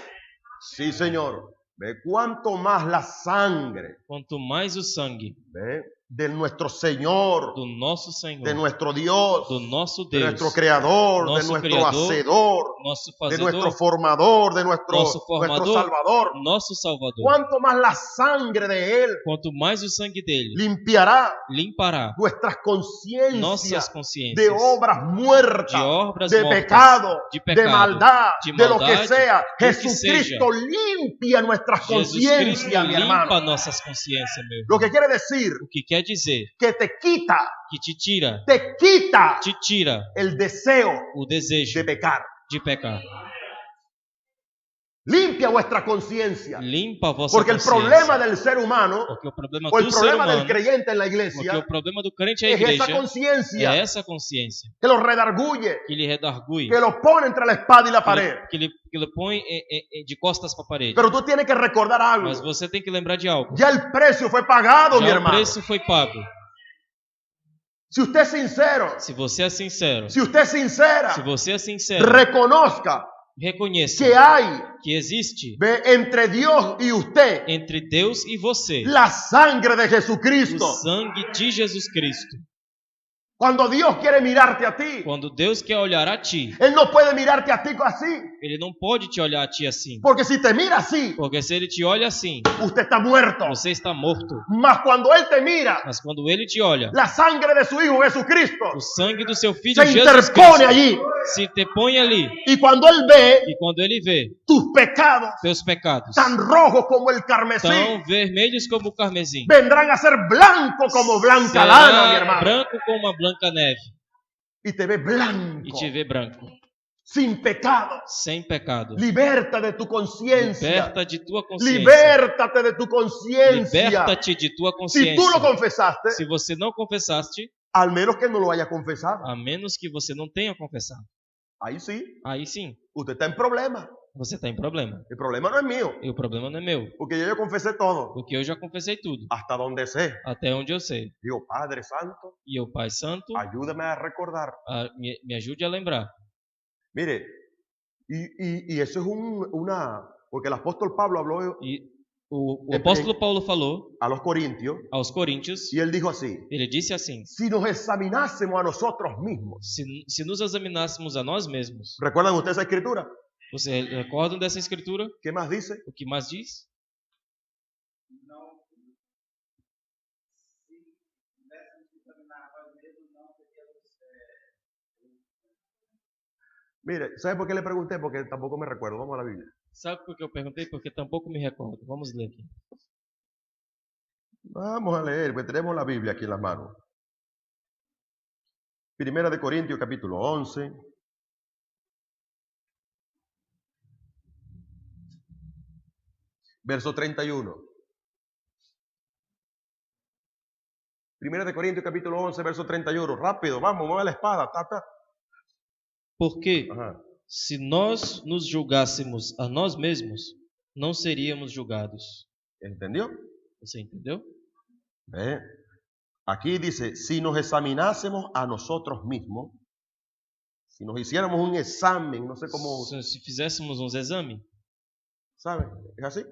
Sí, Señor. Ve cuánto más la sangre, Quanto mais o sangue ve, de nuestro Señor, do nosso Senhor, de nuestro Dios, do nosso de Deus, nuestro Creador, de nosso nuestro Criador, Hacedor, nosso de nuestro Fazedor, Formador, de nuestro nosso Formador, Salvador. nosso Salvador. Cuánto más la sangre de Él Quanto mais o sangue dele limpiará limpará nuestras conciencias nossas de consciências obras muertas, de obras de mortas, pecado, de de pecado, maldad, de de lo que maldade, sea. do que Jesucristo limpia nuestras Jesus conciencias, Cristo mi hermano. limpa nossas consciências, meu Lo irmão. que quiere decir O que quer dizer que te quita que te tira el deseo o desejo de pecar. de pecar. Limpia vuestra conciencia. Limpa a vossa Porque el consciência. problema del ser humano Porque o problema o el do ser problema del humano, creyente en la porque iglesia o problema do crente é a es esa igreja, conciencia é essa consciência que lo redarguye, que lhe redargui, que lo pone entre la espada y la pared. que lhe põe de costas para a parede. Pero tú tienes que recordar algo. Mas você tem que lembrar de algo. Ya el precio fue pagado, mi Já o hermano. preço foi pago. Si usted es sincero, Se você é sincero, si usted es sincera, se você é sincero, reconozca reconheça que hay que existe ve, entre Dios y usted entre Deus e você la sangre de o Jesucristo. sangue de Jesus Cristo. Cuando Dios quiere mirarte a ti, Quando Deus quer olhar a ti, Él no puede mirarte a ti así. Ele não pode te olhar a ti assim. Porque si te mira así, Porque se Ele te olha assim, usted está muerto. você está morto. Mas cuando Él te mira, Mas quando Ele te olha, la sangre de su Hijo Jesucristo o sangue do seu Filho se Jesus interpone Cristo allí. se te põe ali. Y cuando Él ve E quando Ele vê tus pecados teus pecados tan rojos como el carmesí, tão vermelhos como o carmesim, vendrán a ser blancos como blanca lana, mi será hermano. branco como uma branca neve Y te ve e blanco, te vê branco, sin pecado. sem pecado. Liberta de tu conciencia. Liberta de tua consciência. Libértate de tu conciencia. Liberta-te de tua Si consciência. tú lo confesaste, Se você não confessaste, al menos que no lo haya confesado. a menos que você não tenha confessado, Ahí sí, aí sim, usted está en problema. você está em problema. El problema no es mío, E o problema não é meu, porque yo confesé todo, porque eu já confessei tudo, hasta donde sé. até onde eu sei. Digo, Padre Santo, E o Pai Santo ayúdame a recordar. me ajude a lembrar. Mire, y eso es porque el apóstol Pablo habló E o apóstolo Paulo falou a los corintios aos coríntios, y él dijo así: ele disse assim: si nos examinásemos a nosotros mismos. se nos examinássemos a nós mesmos. ¿Recuerdan ustedes esa escritura? Você recordam dessa escritura? ¿Qué más dice? O que mais diz? Mire, ¿sabe por qué le pregunté? Porque tampoco me recuerdo. Vamos a la Biblia. Sabe por que eu perguntei? Porque tampouco me recordo. Vamos ler aqui. Vamos a leer, pues tenemos la Biblia aquí en las manos. Primera de Corintios, capítulo 11. Verso 31. Primera de Corintios, capítulo 11, verso 31. Rápido, vamos, mueve la espada. Porque Ajá. se nós nos julgássemos a nós mesmos, não seríamos julgados. ¿Entendió? Você entendeu? ¿Ve? Aquí dice, si nos examinásemos a nosotros mismos, si nos hiciéramos un examen, no sé cómo, Se fizéssemos uns exame, ¿sabe? ¿Es así?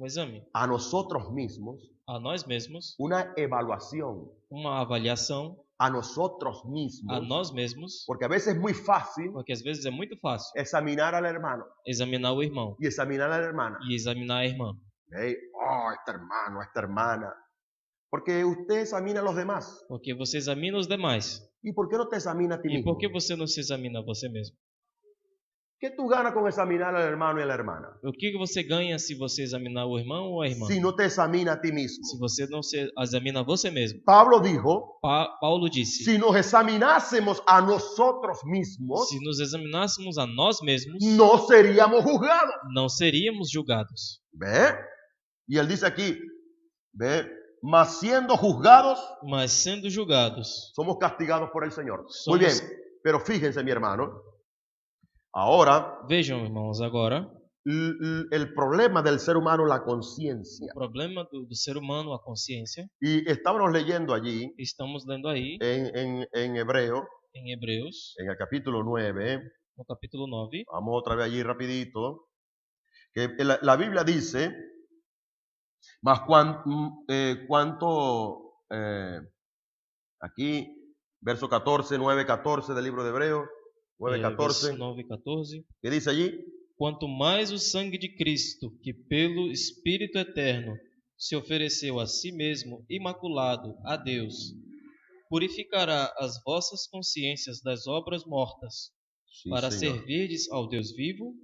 exame A nosotros mismos, a nós mesmos, una evaluación uma avaliação a nosotros mismos, a nós mesmos, porque a veces es muy fácil porque às vezes é muito fácil examinar al hermano examinar o irmão y examinar a la hermana. e examinar a irmã. Hey, oh, este hermano, esta hermana. Porque usted examina a los demás. Porque você examina os demais. ¿Y por qué no te examina a ti E mismo? por que você não se examina a você mesmo? ¿Qué tú ganas con examinar al hermano y a la hermana? O que você ganha se você examinar o irmão ou a irmã? Si no te examina a ti mismo. Se você não se examina a você mesmo. Pablo dijo, Paulo disse, si nos examinásemos a nosotros mismos, se nos examinássemos a nós mesmos, no seríamos juzgados. não seríamos julgados. ¿Ve? Y él dice aquí, ve, mas siendo juzgados, mas sendo julgados, somos castigados por el Señor. Somos- Muy bien, pero fíjense, mi hermano, ahora vejam, irmãos, agora, el problema del ser humano, la o conciencia. problema do ser humano, a consciência, Y estábamos leyendo allí estamos lendo aí en Hebreo, em Hebreus, en el capítulo 9, no capítulo 9, vamos otra vez allí rapidito, que la Biblia dice, más cuánto, aquí, verso 14, 9, 14 del libro de Hebreo, 9, verso 14, 9 e 14. ¿qué dice allí? Quanto mais o sangue de Cristo, que pelo Espírito Eterno se ofereceu a si mesmo imaculado a Deus, purificará as vossas consciências das obras mortas, Sí, para Señor. servirdes ao Deus vivo.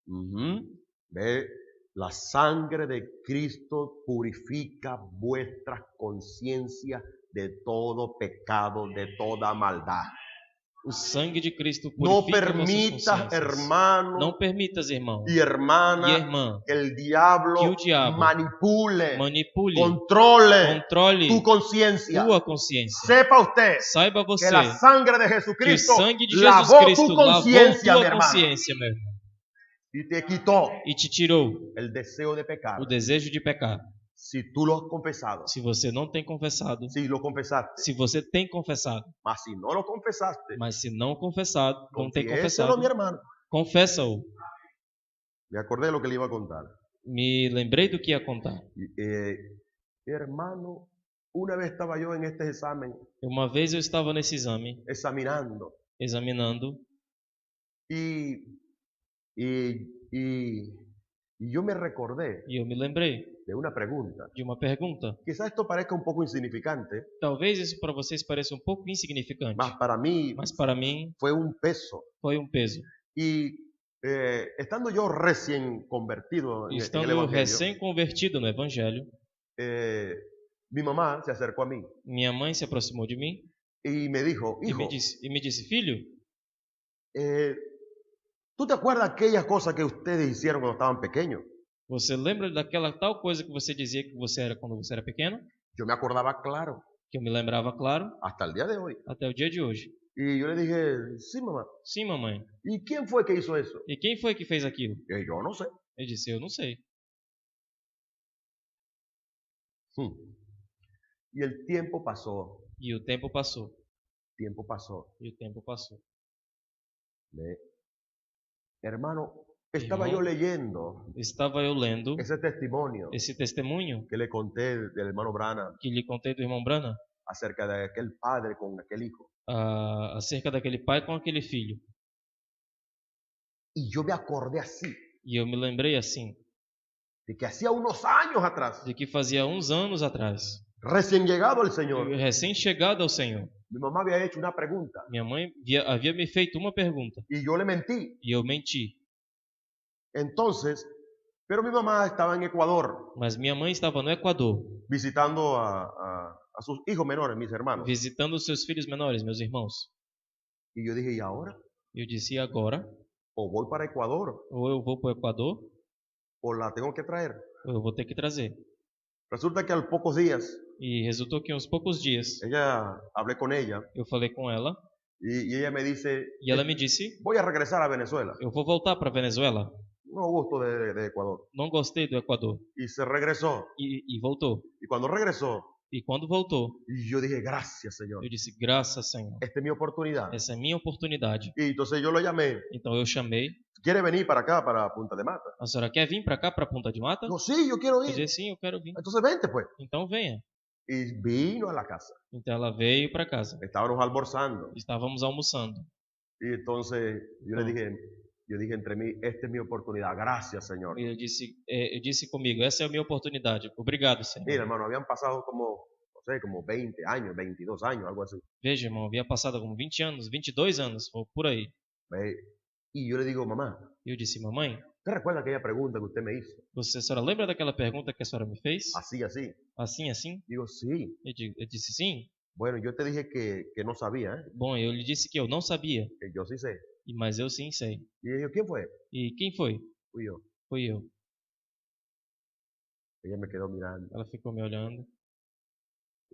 Ujú. Ve, la sangre de Cristo purifica vuestras conciencias de todo pecado, de toda maldad. O sangue de Cristo No purifica vossas permitas, consciências. hermano Não permitas, irmão y e hermana, irmã, que el diablo que o diabo manipule, manipule, controle controle tu conciencia. tua consciência. Sepa usted Saiba que você la sangre de que o Jesucristo sangue de Jesus lavó Cristo tu lavou conciencia, mi tua hermano, consciência, meu irmão, y te quitó e te tirou el deseo de pecar. o desejo de pecar. Si tú lo has confesado, Se você não tem confessado, si lo confesaste, se você tem confessado, mas si no lo confesaste, mas se não confessado, não tem confiéselo, confessado, mi hermano. confessa-o. Me acordé de lo que le iba a contar. Me lembrei do que ia contar. Hermano, una vez estaba yo en este examen, Uma vez eu estava nesse exame, examinando, examinando, y, y, y, y yo me recordé e eu me lembrei de una pregunta. de uma pergunta. Quizás esto parezca un poco insignificante, Talvez isso para vocês pareça um pouco insignificante, mas para mí mas para mim fue un peso. foi um peso. Y estando yo recién convertido en el Estando Evangelio, recém-convertido no Evangelho, mi mamá se acercó a mí minha mãe se aproximou de mim y me dijo, e hijo, me disse, filho, ¿tú te acuerdas aquellas cosas que ustedes hicieron cuando estaban pequeños? você lembra daquela tal coisa que você dizia que você era quando você era pequeno? Yo me acordaba claro, Que eu me lembrava, claro, hasta el día de hoy. até o dia de hoje. Y yo le dije, sí, mamá. Sim, mamãe. ¿Y quién fue que hizo eso? E quem foi que fez aquilo? Y yo no sé. Eu disse, eu não sei. Y el tiempo pasó, E o tempo passou. tiempo pasó. E o tempo passou. Ve, hermano, estaba yo Irmão, leyendo estava eu lendo ese testimonio esse testemunho que le conté del hermano Branham que lhe contei do irmão Brana acerca de aquel padre con aquel hijo. acerca daquele pai com aquele filho. Y yo me acordé así, E eu me lembrei assim, de que hacía unos años atrás, de que fazia uns anos atrás, recién llegado al Señor, eu recém-chegado ao Senhor, mi mamá había hecho una pregunta minha mãe havia me feito uma pergunta y yo le mentí. e eu menti. Entonces, pero mi mamá estaba en Ecuador Mas minha mãe estava no Equador, visitando a sus hijos menores, mis hermanos. visitando os seus filhos menores, meus irmãos. Y yo dije, ¿y ahora? Eu disse, e agora? O voy para Ecuador Ou eu vou para o Equador, o la tengo que traer. ou eu vou ter que trazer. Resulta que a los pocos días, E resultou que uns poucos dias hablé con ella eu falei com ela y ella me dice, e ela me disse, voy a regresar a Venezuela. eu vou voltar para Venezuela. No gusto de Ecuador. Não gostei do Equador. Y se regresó. E voltou. Y cuando regresó, E quando voltou, yo dije, gracias, Señor. eu disse, graças, Senhor. Esta es mi oportunidad. Essa é minha oportunidade. Y entonces yo lo llamé. Então eu chamei, ¿Quiere venir para acá, para Punta de Mata? a senhora quer vir para cá, para Ponta de Mata? No, sí, yo quiero Eu ir. disse, sim, eu quero vir. Entonces vente, pues. Então venha. Y vino a la casa. Então ela veio para casa. Estábamos almorzando. Estávamos almoçando. Y entonces yo dije entre mí, esta es mi oportunidad. Gracias, Señor. E eu disse comigo, essa é a minha oportunidade. Obrigado, Senhor. Mira, hermano, habían pasado como, no sé, como 20 años, 22 años, algo así. Veja, irmão, havia passado como 20 anos, 22 anos, ou por aí. Y yo le digo, mamá, E eu disse, mamãe, ¿usted recuerda aquella pregunta que usted me hizo? a senhora lembra daquela pergunta que a senhora me fez? Así, así. Assim, assim? Digo, sí. Eu disse, sim. Bueno, yo te dije que no sabía, ¿eh? Bom, eu lhe disse que eu não sabia, Que yo sí sé. mas eu sim sei. Y ella dijo, ¿quién fue? E quem foi? Fui yo. Fui eu. Ella me quedó mirando. Ela ficou me olhando.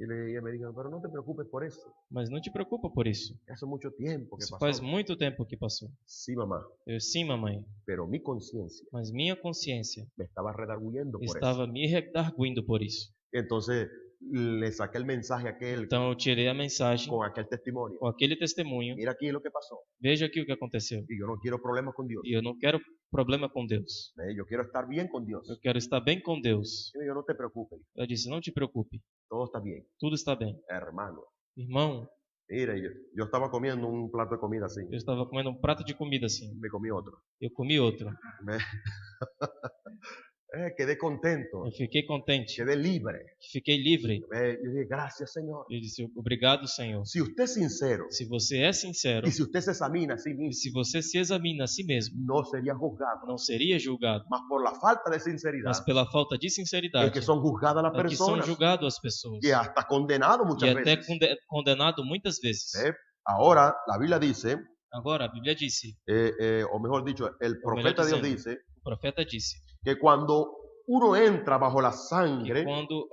Y ella me dijo, pero no te preocupes por eso. Mas não te preocupa por isso. Hace mucho tiempo que Isso pasó. faz muito tempo que passou. Sí, mamá. Eu, sim, mamãe. Pero mi conciencia Mas minha consciência me estaba redarguyendo por eso. estava me redarguindo por isso. Entonces le saqué el mensaje a aquel Então eu tirei a mensagem con aquel testimonio. com aquele testemunho. Mira aquí lo que pasó. Veja aqui o que aconteceu. Y yo no quiero problemas con Dios. E eu não quero problema com Deus. Yo quiero estar bien con Dios. Eu quero estar bem com Deus. Y yo no te preocupes. Eu disse, não te preocupe. Todo está bien. Tudo está bem. Hermano. Irmão, Mira, yo estaba comiendo un plato de comida así. eu estava comendo um prato de comida assim. Me comí otro. Eu comi outro. Me- quedé contento. Eu fiquei contente. Quedé libre. Fiquei livre. Yo dije, gracias, Señor. Eu disse, obrigado, Senhor. Si usted es sincero Se você é sincero y si usted se examina a sí e mismo, se você se examina a si mesmo, no sería juzgado. não seria julgado, Más por la falta de sinceridad mas pela falta de es sinceridade que son juzgadas las é que são personas julgados as pessoas y hasta condenados e muchas até veces. condenado muitas vezes. Ahora, la Biblia dice, Agora, a Bíblia disse, o mejor dicho, el O melhor profeta de Dios dizendo, dice o profeta disse, que cuando uno entra bajo la que sangre, quando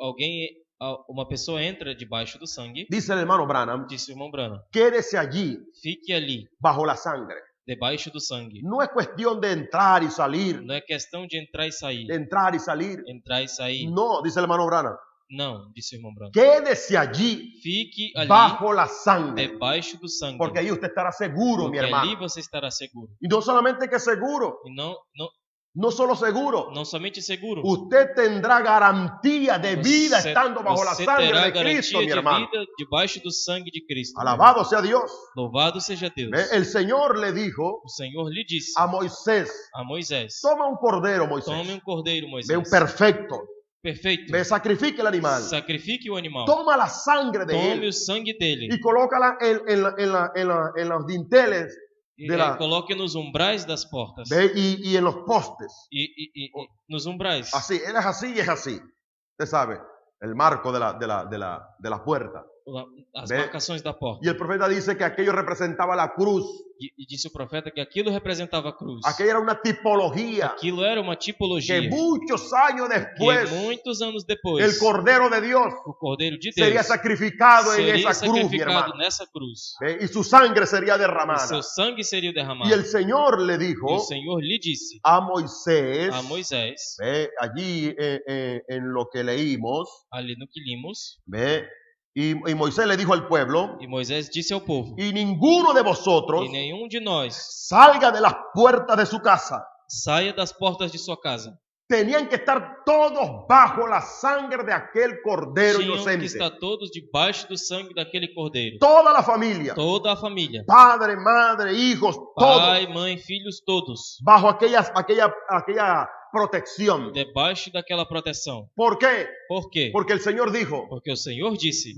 uma pessoa entra debaixo do sangue, dice el hermano Branham, disse o irmão Branham, quédese allí fique ali, bajo la sangre. debaixo do sangue. No es cuestión de entrar y salir, Não é questão de entrar e sair. de entrar y salir. Entrar e sair. No, dice el hermano Branham, Não, disse o irmão Branham. quédese allí Fique ali, bajo la sangre, debaixo do sangue. porque ahí usted estará seguro, mi Porque ali hermano. você estará seguro. Y no solamente que seguro, E no solo seguro, não somente seguro. usted tendrá garantía de vida Você- estando bajo la você sangre terá de Cristo, garantia mi de hermano. vida debaixo do sangue de Cristo. Alabado sea Dios. Louvado seja Deus. El Señor le dijo O Senhor lhe disse a Moisés, a Moisés: toma un cordero, tome Moisés, cordeiro, ve Moisés. un perfecto, Perfeito. ve, sacrifique el animal, Sacrifique o animal. toma la sangre de Tome él o sangue dele. y colócala en los dinteles E de la- coloque nos umbrais das portas. ve, y en los postes. E nos umbrais. Así, él es así y es así. Usted sabe, el marco de la puerta. As Ve- marcações da porta. Y el profeta dice que aquello representaba la cruz. E disse o profeta que aquilo representava a cruz. Aquella era una tipología Aquilo era uma tipologia que muchos años que después muitos anos depois el Cordero de Dios o Cordeiro de sería Deus sacrificado en seria esa cruz, mi sacrificado hermano. nessa cruz. ¿Ve? Y su sangre sería E derramada. seu sangue seria derramado. Y el Señor le E o dijo Senhor lhe disse a Moisés, a Moisés, ¿ve? Allí en lo que leímos, ali no que limos, ¿ve? Y Moisés le dijo al pueblo, e Moisés disse ao povo: y ninguno de vosotros E nenhum de nós salga de las puertas de su casa. saia das portas de sua casa. Tenían que estar todos bajo la sangre de aquel cordero Tinham que inocente. estar todos debaixo do sangue daquele cordeiro. Toda la familia, Toda a família. padre, madre, hijos, todos Pai, mãe, filhos, todos. bajo aquella protección. Debaixo daquela proteção. ¿Por qué? Por quê? Porque el Señor dijo, Porque o Senhor disse: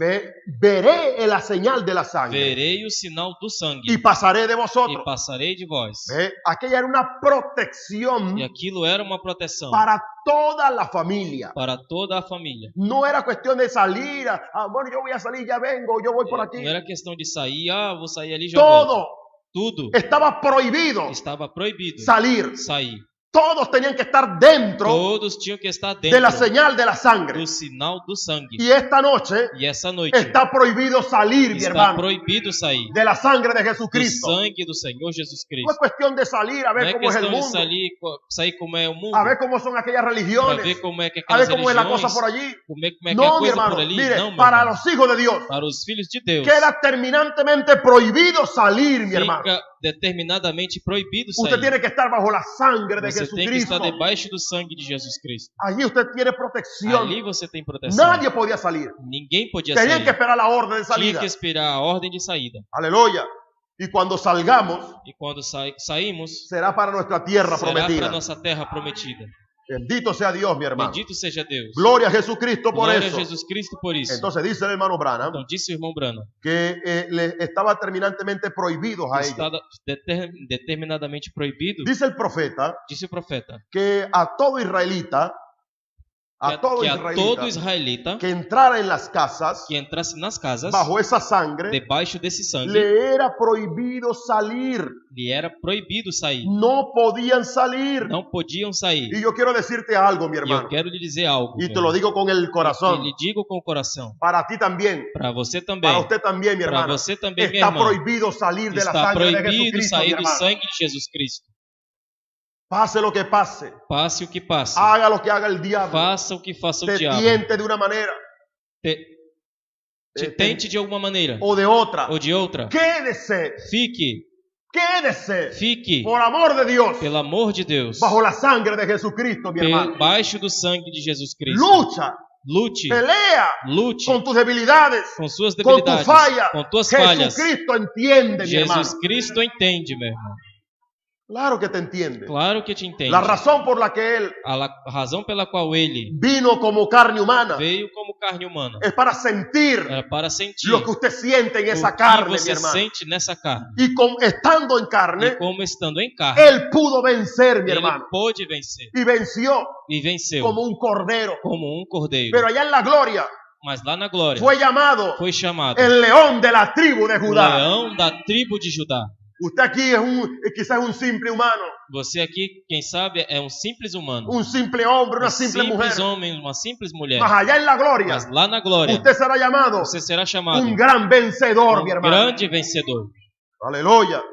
veré la señal de la sangre Verei o sinal do sangue y pasaré de e vosotros. passarei de vós. Aquella era una protección E aquilo era uma proteção para toda la familia. para toda a família. No era cuestión de salir, bueno, yo voy a salir, ya vengo, yo voy por aquí. Não era questão de sair, vou sair ali e já volto. Todo Tudo estaba prohibido estava proibido. salir. Sair. Todos tenían que estar dentro Todos tinham que estar de la dentro señal de la sangre. do sinal do sangue. Y esta noche E essa noite está prohibido salir, mi está hermano, proibido sair de la sangre de do Jesucristo. sangue do Senhor Jesus No es Cristo. cuestión de salir a Não ver é cómo es el questão de mundo, sair como é o mundo, a ver cómo son aquellas para religiones, ver como é que a ver aquelas cómo es la cosa religiões, por allí. como é que é a No, mi coisa hermano, por ali. mire, Não, meu para irmão. los hijos de Dios Para os filhos de Deus, queda terminantemente prohibido salir, mi hermano. fica determinadamente proibido sair. Usted tiene que estar bajo la sangre de Você tem que Jesucristo. estar debaixo do sangue de Jesus Cristo. Allí usted tiene protección. Ali você tem proteção. Nadie podía salir. Ninguém podia Tenían sair. que esperar la orden de Tinha salida. que esperar a ordem de saída. Aleluya. Y cuando salgamos, E quando saímos, será para nuestra tierra será para prometida. nossa terra prometida. Bendito sea Dios, mi hermano. Bendito seja Deus. Gloria a Jesucristo por Glória a eso. Jesus Cristo por isso. Entonces dice el hermano Branham Então disse o irmão Branham, que le estaba terminantemente prohibido a ellos. está determinadamente proibido, Dice el profeta disse o profeta, que a todo israelita a todo que a todo israelita israelita que entrara en las casas que entrasse nas casas, bajo esa sangre, debaixo desse sangue, le era prohibido salir. lhe era proibido sair. No podían salir. Não podiam sair. Y yo quiero decirte algo, mi E eu hermano, quero lhe dizer algo, y meu te lo irmão. digo con el E corazón. lhe digo com o coração. Para ti también, Para você também. para usted también, mi Para hermano. você também, minha Está irmã. prohibido salir de la Está sangre de proibido Jesucristo, mi sair do hermano. sangue de Jesus Cristo. Pase lo que pase, Passe o que passe. haga lo que haga el diablo, Faça o que faça o te diabo. tiente de una manera Te tente de alguma maneira o de otra. ou de outra. Quédese, quédese, Fique, por amor de Dios, pelo amor de Deus, bajo la sangre de Jesucristo, mi hermano. debaixo do sangue de Jesus Cristo. Lucha, Lute, pelea lute con tus debilidades, com suas con tus debilidades, fallas. com tuas falhas. Jesucristo entiende, mi hermano. Jesus Cristo entende, meu irmão. Claro que te entiende. Claro que te entende. La razón por la que Él A razão pela qual ele vino como carne humana veio como carne humana es para sentir era para sentir lo que usted siente en o esa que carne, mi você hermano. sente nessa carne. Y estando en E carne, como estando em carne, Él pudo vencer, mi ele hermano. pôde vencer. Y venció E venceu como un cordero. como um cordeiro. Pero allá en la gloria Mas lá na glória fue llamado foi chamado el león de la tribu de o Judá. leão da tribo de Judá. Usted aquí es quizás un simple humano, Você aqui, quem sabe, é um simples humano. un simple hombre, una Um simple mujer. simples homem, uma simples mulher. Mas allá en la gloria, Mas lá na glória, usted será llamado você será chamado un gran vencedor, mi um hermano. grande vencedor. Aleluya.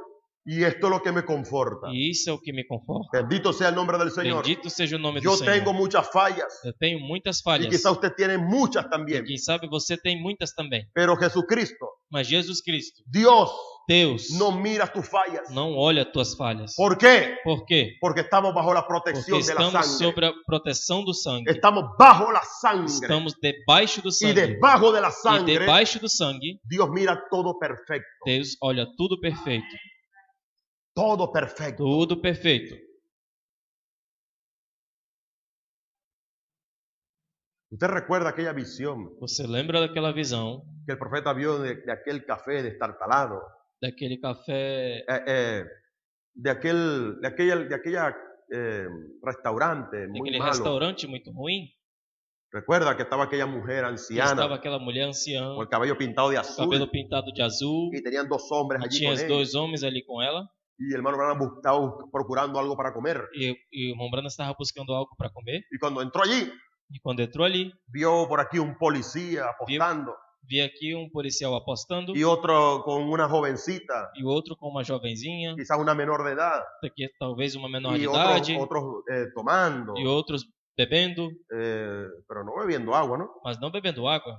Y esto es lo que me conforta. E isso é o que me conforta. Bendito sea el nombre del Señor. Bendito seja o nome do Yo Senhor. tengo muchas fallas Eu tenho muitas y falhas. quizá usted tiene muchas E también. quem sabe você tem muitas também. Pero Jesucristo, Mas Jesus Cristo, Dios, Deus, no mira tus fallas. não olha as tuas falhas. ¿Por qué? Por quê? Porque estamos bajo la Porque protección de la estamos sangre. sobre a proteção do sangue. Estamos bajo la sangre. Estamos debaixo do Y sangue. debajo de la E sangre, debaixo do sangue, Dios mira todo perfecto. Deus olha tudo perfeito. Todo perfecto. Tudo perfeito. Usted recuerda aquella visión Você lembra daquela visão, que el profeta vio de aquel café destartalado, daquele café, de aquella restaurante muy daquele malo. restaurante muito ruim? Recuerda que estaba aquella mujer Que anciana estava aquela mulher anciã, con el cabello pintado de azul cabelo pintado de azul, y tenían dos hombres e allí tinha con os ella. dois homens ali com ela, Y el hermano Branham estaba procurando algo para comer. e o irmão Brana estava buscando algo para comer, Y cuando entró allí, e quando entrou ali, vio por aquí un policía apostando vi aqui um policial apostando, y otro con una jovencita, e o outro com uma jovenzinha, quizás una menor de edad, daqui talvez uma menor de y idade, otros tomando, e outros bebendo, pero no bebiendo agua, ¿no? mas não bebendo água,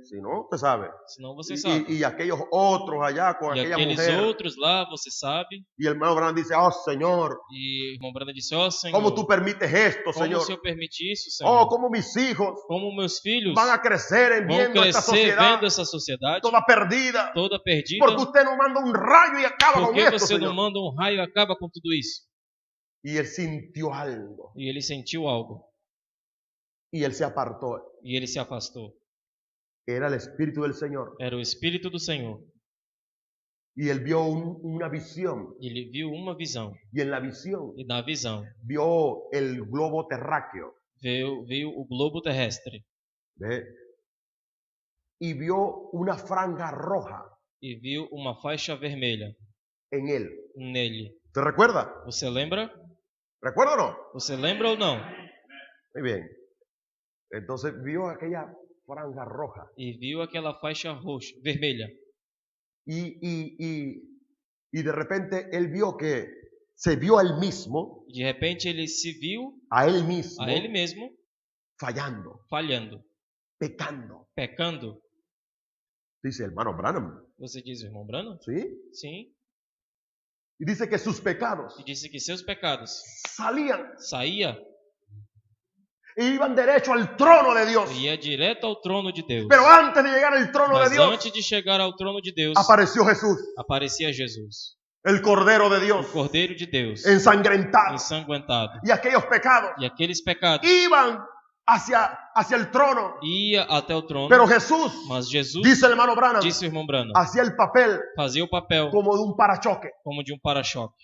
Si no, usted sabe. senão você sabe. Y aquellos otros allá con E aquella aqueles mujer. outros lá, você sabe. Y el hermano Branham dice, oh Señor, E o irmão Brana disse, ó Senhor, ¿cómo tú permites esto, como Señor? o Senhor permite isso, Senhor? Oh, ¿cómo mis hijos Como meus filhos van a crecer vão viendo esta crescer sociedad vendo essa sociedade toda perdida? toda perdida? Porque usted no manda un rayo y acaba Por con que esto, você não Señor. manda um raio e acaba com tudo isso? Y él sintió algo. E ele sentiu algo. Y él se apartó. E ele se afastou. Era el Espíritu del Señor. Era o Espírito do Senhor. Y él vio una visión. Ele viu uma visão. Y en la visión E na visão vio el globo terráqueo. viu o globo terrestre. ¿Ve? Y vio una franja roja E viu uma faixa vermelha en él. nele. ¿Te recuerda? Você lembra? ¿Recuerda o no? Você lembra ou não? Muy bien. Entonces vio aquella franja roja. E viu aquela faixa roxa, vermelha. Y de repente él vio que se vio a él mismo, De repente ele se viu a él mismo, a ele mesmo fallando, falhando, pecando. pecando. Dice hermano Branham, Você diz, irmão Brana? ¿sí? Sim. Y dice que sus pecados E disse que seus pecados salían saía e iban derecho al trono de Dios. e ia direto ao trono de Deus. Pero antes de llegar al trono de Mas Dios, antes de chegar ao trono de Deus, apareció Jesús, aparecia Jesus, el Cordero de o Dios, Cordeiro de Deus, ensangrentado. ensanguentado. Y aquellos pecados E aqueles pecados iban hacia el trono. ia até o trono. Pero Jesús, Mas Jesus, dice el hermano Branham, disse o irmão Brana, hacía el papel fazia o papel como de un parachoque. como de um para-choque.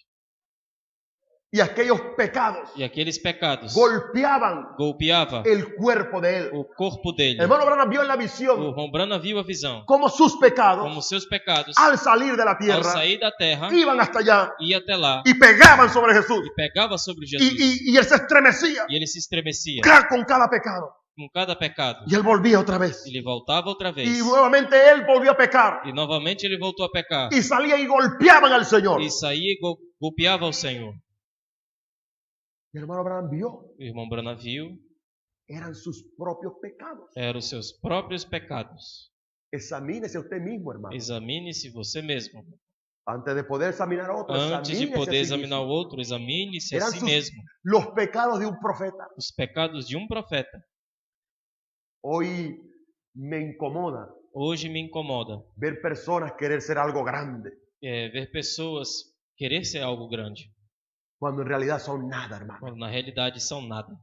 Y aquellos pecados E aqueles pecados golpeaban golpeava el cuerpo de él. o corpo dele. El hermano Branham vio en la O visión irmão Branham viu a visão, cómo sus pecados, como seus pecados, al salir de la ao tierra, sair da terra, iban hasta allá ia até lá y pegaban sobre Jesús. e pegava sobre Jesus. Y él se estremecía E ele se estremecia con cada pecado. com cada pecado. Y él volvía otra vez. Ele voltava outra vez. Y nuevamente él volvió a pecar. E novamente ele voltou a pecar. Y salía y golpeaban al Señor. E saía e golpeava ao Senhor. Y el hermano Branham vio, O irmão Branham viu, eran sus propios pecados. eram os seus próprios pecados. Examínese usted mismo, hermano. Examine-se você mesmo. Antes de poder examinar a otro, Antes de examínese poder a sí examinar o mismo. outro, examine-se a Eram si mesmo. los pecados de un profeta. Os pecados de um profeta. Hoy me incomoda Hoje me incomoda ver personas querer ser algo grande, ver pessoas querer ser algo grande, cuando en realidad son nada, hermano. quando na realidade são nada.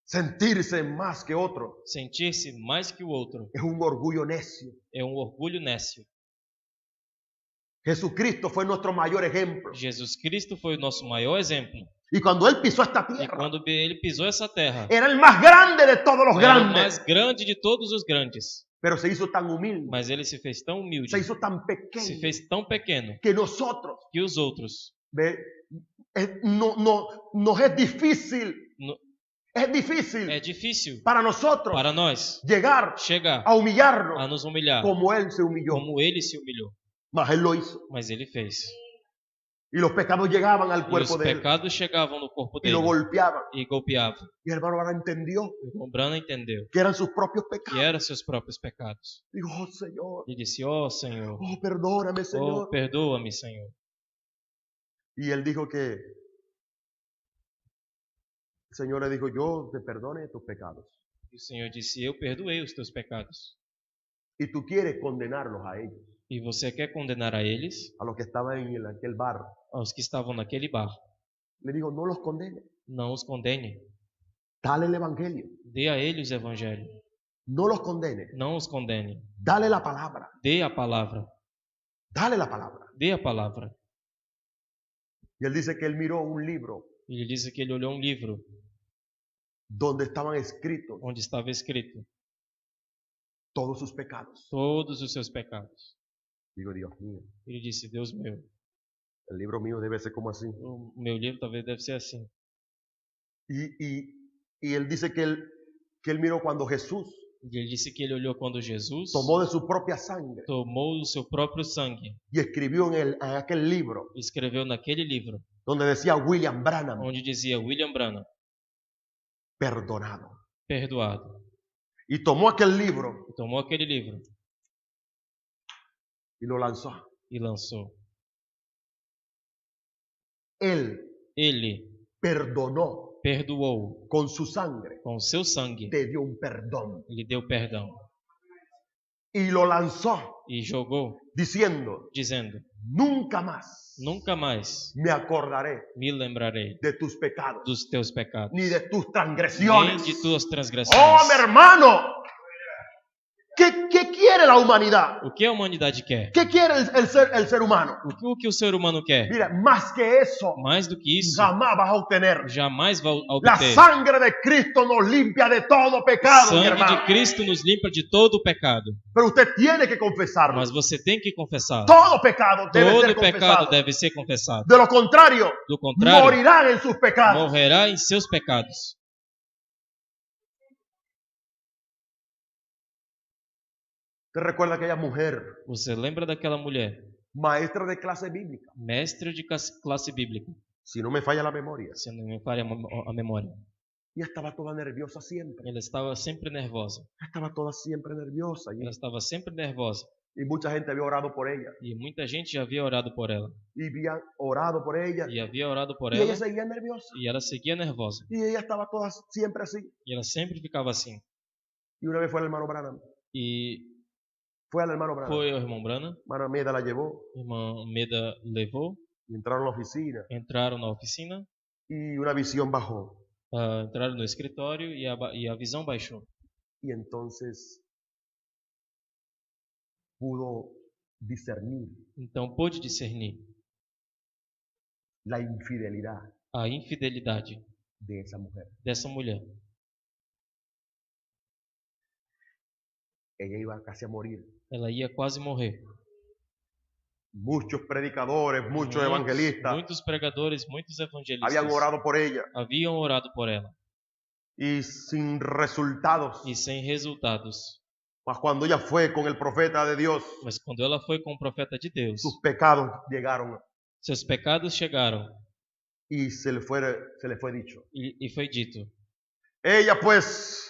Sentirse más que otro Sentir-se mais que o outro es un orgullo necio. é um orgulho nécio. Jesucristo fue nuestro mayor ejemplo. Jesus Cristo foi o nosso maior exemplo. Y cuando Él pisó esta E tierra, quando ele pisou essa terra, era el más grande de todos los era o grandes. mais grande de todos os grandes. Pero se hizo tan humilde, Mas ele se fez tão humilde, se hizo tan se pequeño, fez tão pequeno que nosotros, que os outros. ve, nos es difícil, No- es difícil É difícil para nosotros para nós llegar chegar a humillarnos a nos humilhar como Él se humilló. como ele se humilhou. Mas Él lo hizo. Mas ele fez. Y los pecados llegaban al E os cuerpo de Él pecados chegavam no corpo y lo dele golpeaban. e golpeavam. Y el hermano ahora entendió O irmão Branham entendeu que eran sus propios que pecados. eram seus próprios pecados. Dijo, oh Señor, E disse: ó Senhor, oh perdóname, oh, Señor. perdoa-me, Senhor. Y Él dijo que, el Señor le dijo, yo te perdone tus pecados. E o Senhor disse: eu perdoei os teus pecados. Y tú quieres condenarlos a ellos, E você quer condenar a eles, a los que estaban en aquel bar. aos que estavam naquele bar. Le digo, no los condene. Não os condene. Dale el evangelio. Dê a eles o evangelho. No los condene. Não os condene. Dale la palabra. Dê a palavra. Dale la palabra. Dê a palavra. Y él dice que él miró un libro E ele disse que ele olhou um livro donde estaban escritos onde estava escrito todos sus pecados. todos os seus pecados. Digo, Dios mío, Ele disse: Deus meu, el libro mío debe ser como así. o meu livro talvez deve ser assim. Y él dice que él miró cuando Jesús E ele disse que ele olhou quando Jesus tomó de su propia sangre tomou o seu próprio sangue y escribió en aquel libro e escreveu naquele livro donde decía William Branham, onde dizia William Branham, perdonado. perdoado. Y tomó aquel libro E tomou aquele livro y lo lanzó. e lançou. Él Ele perdonó perdoou con su sangre, com seu sangue. te dio un perdón. Ele deu perdão Y lo lanzó e jogou, diciendo, dizendo: nunca más nunca mais me acordaré me lembrarei de tus pecados, dos teus pecados, ni de tus nem transgresiones. de tuas transgressões. Oh, mi hermano, ¿qué quiere la humanidad? O que a humanidade quer? ¿Qué quiere el ser humano? O que o ser humano quer? Mira, más que eso, Mais do que isso, jamás vas a obtener. jamais vai La obter. sangre de Cristo nos limpia de todo pecado, mi Sangue hermano. de Cristo nos limpa de todo o pecado. Pero usted tiene que confesarlo. Mas você tem que confessar. Todo pecado debe ser Todo pecado confesado. deve ser confessado. De lo contrario, Do contrário, morirán en sus pecados. morrerá em seus pecados. ¿Te recuerda aquella mujer, Você lembra daquela mulher, maestra de clase bíblica? mestre de classe bíblica, Si no me falla la memoria. se não me falha a memória. Y estaba toda nerviosa siempre. Ela estava sempre nervosa. Estaba toda siempre nerviosa. Ela estava sempre nervosa. Y mucha gente había orado por ella. E muita gente já havia orado por ela. Y habían orado por ella. E havia orado por Y ela. ella seguía nerviosa. E ela seguia nervosa. Y ella estaba toda siempre así. E ela sempre ficava assim. Y una vez fue al hermano Branham. E Fue al hermano Branham. foi ao irmão Branham. Hermana Meda la llevó. A irmã Meda levou. Y entraron a la oficina. Entraram na oficina. Y una visión bajó. Entraram no escritório e a visão baixou. Y entonces pudo discernir Então pôde discernir la infidelidad a infidelidade de esa mujer. dessa mulher. Ella iba casi a morir. Ela ia quase morrer. Muchos predicadores, muchos evangelistas Muitos pregadores, muitos evangelistas habían orado por ella haviam orado por ela y sin resultados. e sem resultados. Mas cuando ella fue con el profeta de Dios, Mas quando ela foi com o profeta de Deus, sus pecados llegaron seus pecados chegaram y se le fue dicho. e foi dito. Ella pues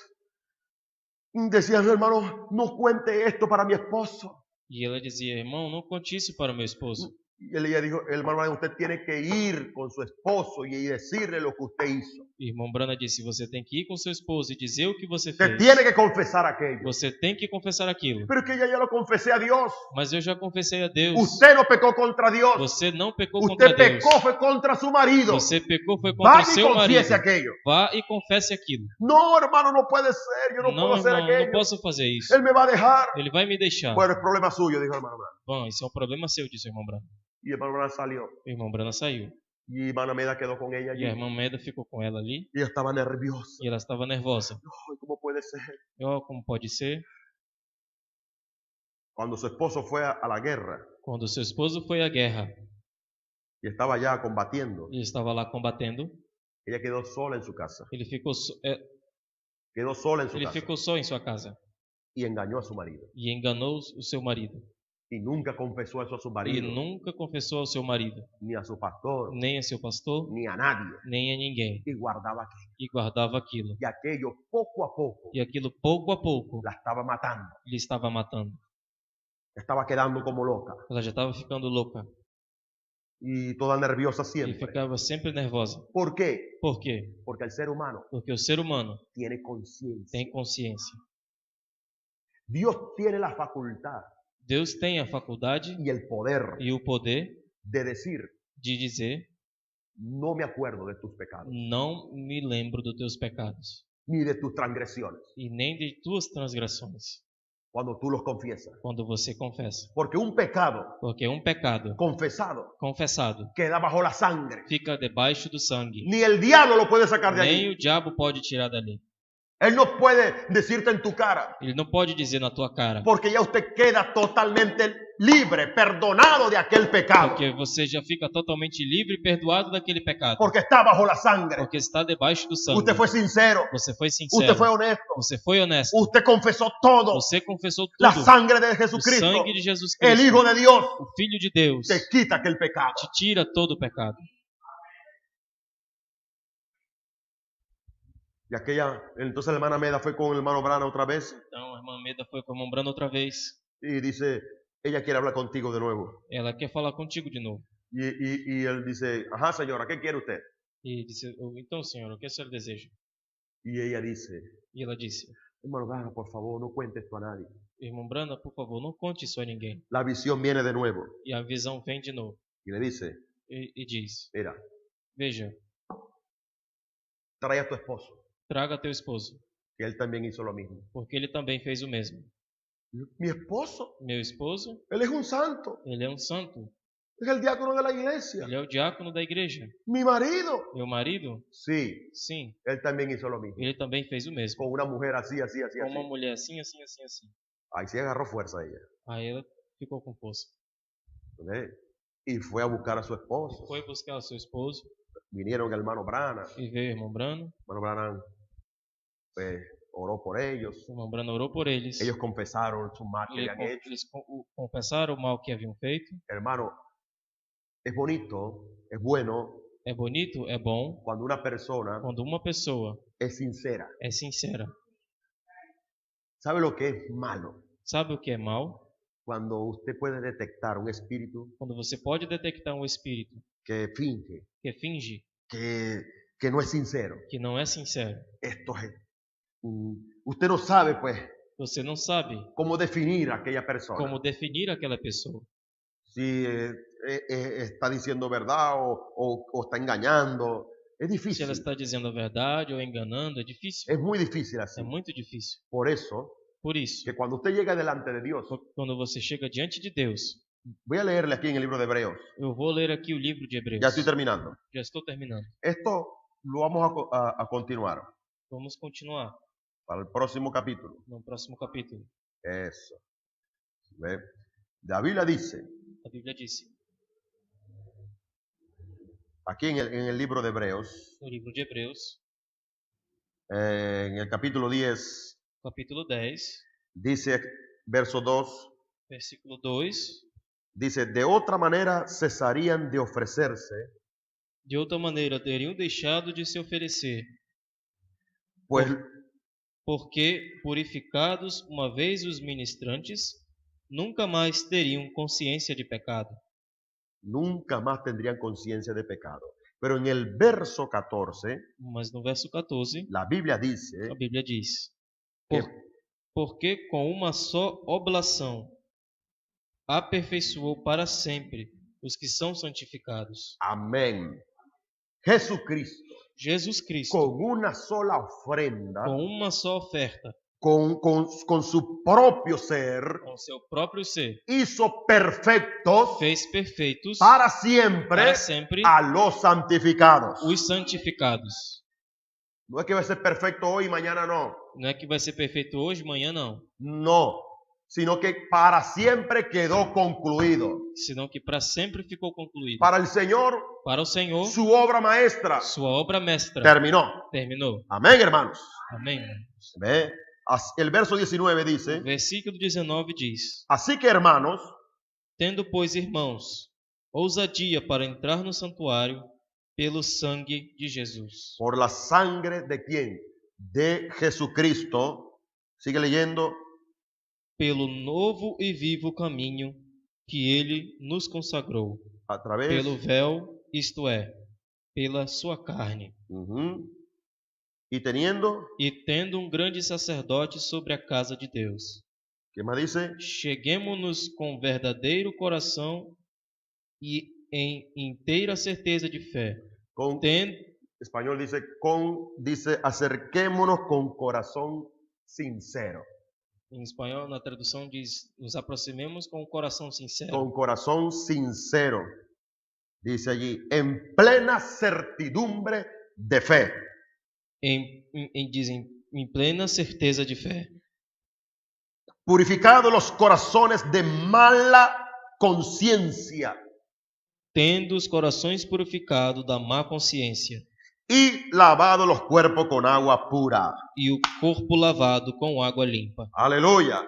decía, hermano, no cuente esto para mi esposo. E ela dizia: irmão, não conte isso para o meu esposo. Y ella dijo, hermano, usted tiene que ir con su esposo y decirle lo que usted hizo. E irmão Brana disse: você tem que ir com seu esposo e dizer o que você Usted fez. tiene que confesar aquello. Você tem que confessar aquilo. Pero que ella ya lo confesé a Dios. Mas eu já confessei a Deus. Usted no pecó contra Dios. Você não pecou contra Usted Deus. pecó fue contra su marido. Você pecou foi contra Vaya o y seu marido. confiese aquello. Vá e confesse aquilo. No, hermano, no puede ser. Yo no puedo Não, hacer irmão, não aquello. posso fazer isso. Él me va a dejar. Ele vai me deixar. Bueno, es problema suyo, dijo hermano Brana. Bom, isso é um problema seu, disse o irmão Brana. Y hermano Brana salió. O irmão Brana saiu. Y hermana Meda quedó con ella E a allí. irmã Meda ficou com ela ali. Y ella estaba nerviosa. E ela estava nervosa. Ay, ¿cómo puede ser? Como pode ser? Cuando su esposo fue a la guerra Quando seu esposo foi à guerra y estaba ya combatiendo, e estava lá combatendo, ella quedó sola en su casa. ele ficou Quedó sola en su ele casa ficou só em sua casa y engañó a su marido. e enganou o seu marido. Y nunca confesó eso a su E marido, nunca confessou ao seu marido, ni a su pastor, nem a seu pastor, ni a nadie. nem a ninguém. Y guardaba aquello. E guardava aquilo. Y aquello poco a poco E aquilo pouco a pouco la estaba matando. lhe estava matando. Estaba quedando como loca Ela já estava ficando louca y toda nerviosa e siempre. ficava sempre nervosa. ¿Por qué? Por quê? Porque el ser humano Porque o ser humano tiene conciencia. tem consciência. Dios tiene la facultad Deus tem a faculdade y el poder e o poder de decir, de dizer: no me acuerdo de tus pecados, não me lembro dos teus pecados ni de tus transgresiones, e nem de tuas transgressões, cuando tú los confiesas. quando você confessa. Porque un pecado Porque um pecado confesado confessado queda bajo la sangre. fica debaixo do sangue. Ni el diablo lo puede sacar de Nem allí. o diabo pode tirar dali. Él no puede decirte en tu cara, Ele não pode dizer na tua cara. porque ya usted queda totalmente libre, perdonado de aquel pecado, Porque você já fica totalmente livre e perdoado daquele pecado. porque está bajo la sangre. Porque está debaixo do sangue. Usted fue sincero, Você foi sincero. usted fue honesto, Você foi honesto. usted confesó todo. Você confessou La tudo. sangre de O Jesucristo, sangue de Jesus el Cristo, Hijo de Dios, o Filho de Deus, te quita aquel pecado. te tira todo o pecado. Y entonces la hermana Meda fue con el hermano Brana otra vez Então a irmã Meda foi com a irmã Brana outra vez. y dice, ella quiere hablar contigo de nuevo. Ela quer falar contigo de novo. Y él dice, ajá señora, ¿qué quiere usted? E disse: então, senhor, o que a senhora deseja? Y ella dice, E ela disse: hermano Brana, por favor, no cuente esto a nadie. irmão Brana, por favor, não conte isso a ninguém. La visión viene de nuevo. E a visão vem de novo. Y le dice, E diz: mira, veja, trae a tu esposo, traga teu esposo, que él también hizo lo mismo. porque ele também fez o mesmo. Mi esposo, Meu esposo, él es un santo, ele é um santo. es el diácono de la iglesia. Ele é o diácono da igreja. Mi marido, Meu marido, sí, sim, él también hizo lo mismo. ele também fez o mesmo. Con una mujer así, así, así, Com así. uma mulher assim, assim, assim, assim. Ahí sí agarró fuerza ella. Aí ela ficou com força. ¿Ok? Y fue a buscar a su esposo. Foi buscar o seu esposo Vinieron el hermano Brana. e veio o irmão Brano. Hermano Brana pues, oró por ellos. O irmão Brano orou por eles. Ellos confesaron su mal que Ele- habían hecho. Eles confessaram o mal que haviam feito. Hermano, es bonito, es bueno É bonito, é bom cuando una persona quando uma pessoa es sincera. é sincera. ¿Sabe lo que es malo? Sabe o que é mal? Cuando usted puede detectar un espíritu Quando você pode detectar um espírito que finge, que finge que no es sincero. que não é sincero. Esto es, usted no sabe, pues, Você não sabe cómo definir a aquella persona. como definir aquela pessoa. Si está diciendo verdad o está engañando. Es Se difícil. ela está dizendo a verdade ou enganando, é difícil. Es muy difícil así. É muito difícil. Por eso, Por isso, que cuando usted llega delante de Dios, quando você chega diante de Deus, Voy a leerle aquí en el libro de Hebreos. Eu vou ler aqui o livro de Hebreus. Ya estoy terminando. Já estou terminando. Esto lo vamos a continuar Vamos continuar para el próximo capítulo. no próximo capítulo. Eso. ¿Ve? La Biblia dice, A Bíblia disse, aquí en el libro de Hebreos, no livro de Hebreus, en el capítulo 10, capítulo 10, dice, verso 2, versículo 2, dice, de otra manera cesarían de ofrecerse, de outra maneira teriam deixado de se oferecer, pues, porque, purificados uma vez os ministrantes, nunca mais teriam consciência de pecado. nunca más tendrían conciencia de pecado. Pero en el verso 14, Mas no verso 14, la Biblia dice a Bíblia diz, que porque com uma só oblação aperfeiçoou para sempre os que são santificados. amén. Jesucristo, Jesus Cristo, con una sola ofrenda, com uma só oferta, con su propio ser, com seu próprio ser, hizo perfectos fez perfeitos para siempre sempre a los santificados. os santificados. No es que va a ser perfecto hoy y mañana no. Não é que vai ser perfeito hoje, amanhã não. No, sino que para siempre quedó concluido. Senão que para sempre ficou concluído. Para el Señor, Para o Senhor, su obra maestra sua obra mestra terminó. terminou. Amén, hermanos. Amém. ¿Ve? El verso 19 O dice, versículo 19 diz: así que hermanos, Tendo, pois, irmãos, ousadia para entrar no santuário pelo sangue de Jesus. por la sangre de quién? De Jesucristo. Sigue leyendo. Pelo novo e vivo caminho que ele nos consagrou, A través. pelo véu, isto é, pela sua carne, Ujú. Y teniendo, e tendo um grande sacerdote sobre a casa de Deus. ¿qué más dice? Cheguemo-nos com verdadeiro coração e em inteira certeza de fé, Con, tendo, español dice, acerquémonos con corazón sincero. em espanhol, na tradução diz, nos aproximemos com o coração sincero, Con corazón sincero. Dice allí, en plena certidumbre de fe. dizem, em plena certeza de fé, Purificados los corazones de mala conciencia tendo os corações purificados da má consciência y lavados los cuerpos con agua pura. e o corpo lavado com água limpa. Aleluya.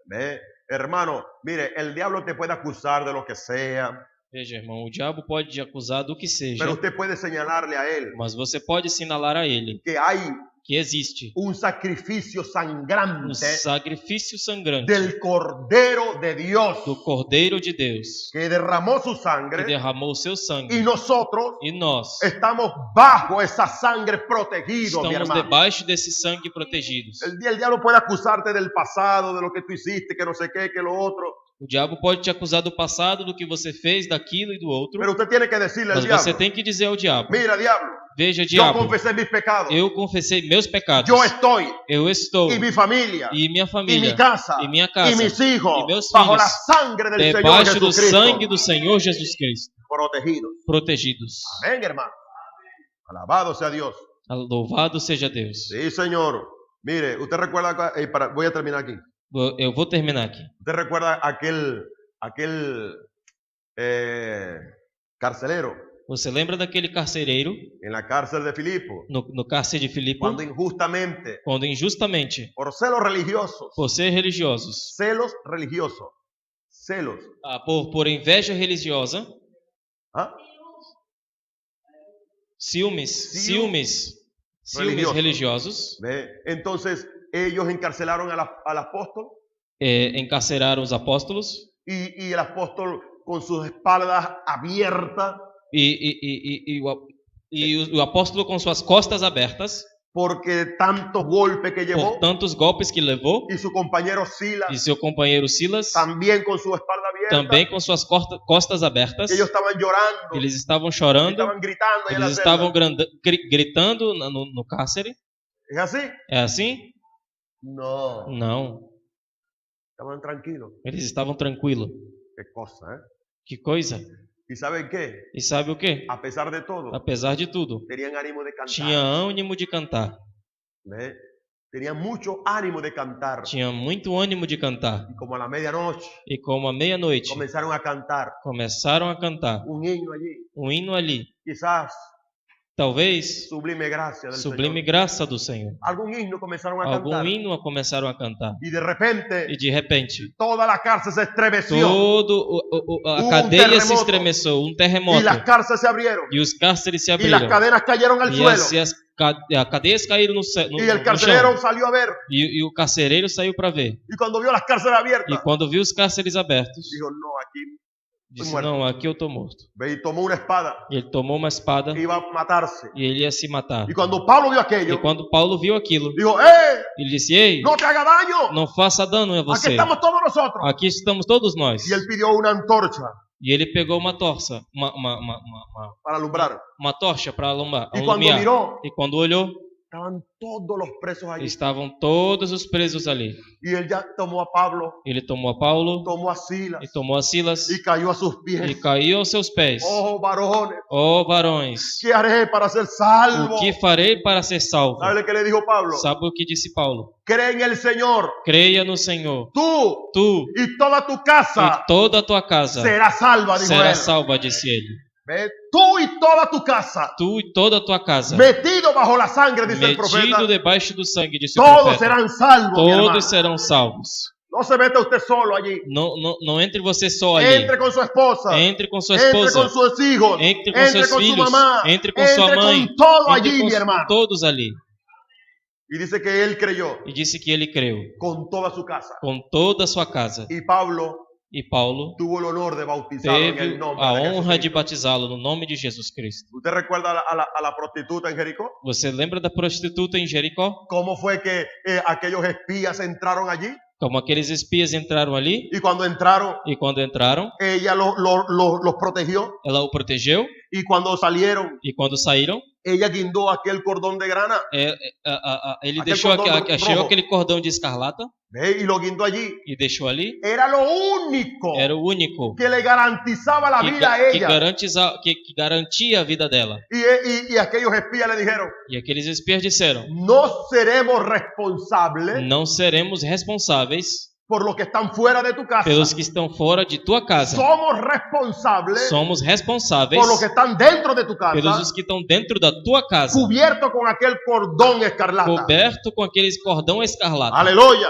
¿Ve? Hermano, mire, el diablo te puede acusar de lo que sea, Veja, irmão, o diabo pode te acusar do que seja, pero usted puede señalarle a él mas você pode assinalar a ele que hay que existe un sacrificio um sangrante sacrifício sangrante del Cordero de Dios do Cordeiro de Deus, que derramó su que sangre derramou o seu y sangue, nosotros e nós estamos bajo esa sangre protegidos, mi estamos hermano. debaixo desse sangue protegidos. El diablo puede acusarte del pasado, de lo que tú hiciste, que no sé qué, que lo otro, O diabo pode te acusar do passado, do que você fez, daquilo e do outro, pero usted tiene que decirle al mas você diablo, tem que dizer ao diabo: mira diablo, Veja, yo diabo, confesé mis pecados, eu confessei meus pecados, yo estoy, eu estou, y mi familia, e minha y família, mi casa, e minha y casa, mis hijos, y meus bajo filhos, la sangre del Señor debaixo do Jesucristo, sangue do Senhor Jesus Cristo, protegidos. protegidos. Amén, hermano. Alabado sea Dios. Louvado seja Deus. Sí, Señor. Mire, usted recuerda, voy a terminar aquí. Eu vou terminar aqui. Usted recuerda aquel carcelero Você lembra daquele carcereiro en la cárcel de Filipo, no cárcere de Filipe, cuando injustamente, quando injustamente, por celos religiosos, por ser religiosos, celos, por inveja religiosa, ¿ah? ciúmes religiosos, ¿Ve? Entonces ellos encarcelaron al apóstol encarceraram os apóstolos y el apóstol con sus espaldas abiertas, e o apóstolo com suas costas abertas, porque tantos golpes que llevó, por tantos golpes que levou, y su compañero Silas e seu companheiro Silas también con su espalda abierta, também com suas costas abertas. ellos estaban llorando, Eles estavam chorando, estaban gritando ahí en la eles celda. estavam gritando no cárcere. ¿Es así? É assim? No, Não, estaban tranquilos. eles estavam tranquilos. Qué cosa, ¿eh? Que coisa! ¿Y saben qué? E sabe o quê? A pesar de todo, Apesar de tudo, tenían ánimo de cantar. tinha ânimo de cantar. ¿Ve? Tenían mucho ánimo de cantar. Tinha muito ânimo de cantar. Y como a la medianoche E como à meia-noite comenzaron a cantar começaram a cantar un himno allí. um hino ali. Quizás Talvez Sublime Gracia del Sublime Señor. Graça do Senhor. Algún himno comenzaron a Algum cantar. hino começaram a cantar. Y de repente E de repente, toda la cárcel se estremeció. a Hubo cadeia se terremoto. estremeceu, Y terremoto. las cárceles se abrieron. E os cárceres se Y las abriram. cadenas cayeron al E suelo. as cadeias caíram no Y el chão. carcelero salió a ver. E o carcereiro saiu para ver. Y cuando vio las cárceles E abiertas, quando viu os cárceres abertos, dijo, no, aquí disse: muerto. não, aqui eu estou morto. ve. Y tomó una espada. E ele tomou uma espada Iba a matarse. e ele ia se matar. Y cuando Pablo vio E aquello, quando Paulo viu aquilo, dijo, ele disse: ei, no te haga daño. não faça dano a Aquí você. estamos todos nosotros. Aqui estamos todos nós. Y él pidió una antorcha E ele pegou uma torça, para alumbrar. uma tocha para Y cuando alumiar. miró, E quando olhou, estaban todos los presos allí. estavam todos os presos ali. Y él ya tomó a Pablo, Ele tomou a Paulo tomó a Silas e tomou a Silas y cayó a sus e pies. caiu aos seus pés. Oh, varones, Ó varões, ¿qué haré para ser salvo? o que farei para ser salvo? ¿Sabe lo que le dijo Pablo? Sabe o que disse Paulo? Cree en el Señor. Creia no Senhor. Tú Tu y toda tu e casa toda a tua casa será salva, dijo será él. salva, disse ele. Ve, tú y toda tu casa, Tu e toda a tua casa, metido bajo la sangre, dice el profeta, metido debaixo do sangue, disse o todos profeta. serán salvos, mi hermano. Todos serão salvos. No se meta usted solo allí. Não entre você só ali. Entre con su esposa. Entre com sua Entre esposa. con sus hijos. Entre com Entre seus con su filhos. mamá. Entre com sua mãe. Entre con todo Entre allí, com mi hermano. todos ali. Y dice que él creyó E disse que ele creu con toda su casa. com toda a sua casa. Y Pablo E Paulo tuvo el honor de bautizarlo en teve el nombre a de honra de Jesucristo. batizá-lo no nome de Jesus Cristo. ¿Usted recuerda a la prostituta en Jericó? Você lembra da prostituta em Jericó? ¿Cómo fue que aquellos espías entraron allí? Como aqueles espias entraram ali Y cuando entraron, e quando entraram, ella los protegió. ela o protegeu Y cuando salieron, e quando saíram, ella guindó aquel cordón de grana. ele Aquele deixou cordão achou rojo. aquele cordão de escarlata ¿Ve? Y lo guindó allí. e deixou ali. Era lo único Era o único que le garantizaba la vida a ella. que garantia a vida dela. Y aquellos espías le dijeron, E aqueles espias disseram: no seremos responsables não seremos responsáveis por los que están fuera de tu casa. pelos que estão fora de tua casa. Somos responsables Somos responsáveis por los que están dentro de tu pelos casa, os que estão dentro da tua casa, cubierto con aquel cordón escarlata. coberto com aqueles cordão escarlata. Aleluya.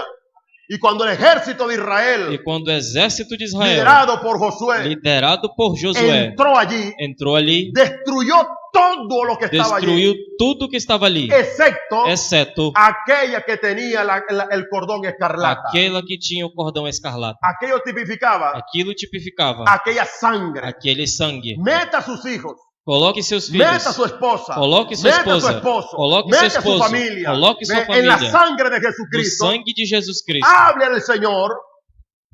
Y cuando el ejército de E Israel, quando o exército de Israel, liderado por Josué, liderado por Josué, entró allí, entrou ali, destruyó todo lo que estaba allí, destruiu tudo que estava ali, exceto aquella que tenía el cordón escarlata. aquela que tinha o cordão escarlata. Aquello tipificaba Aquilo tipificava aquella sangre. aquele sangue. Meta a sus hijos, Coloque seus filhos, meta a su esposa, coloque sua meta a su esposa, esposo, coloque meta seu a su esposo, familia, coloque sua en la família sangre de no Jesucristo. sangue de Jesus Cristo. Hable del Señor,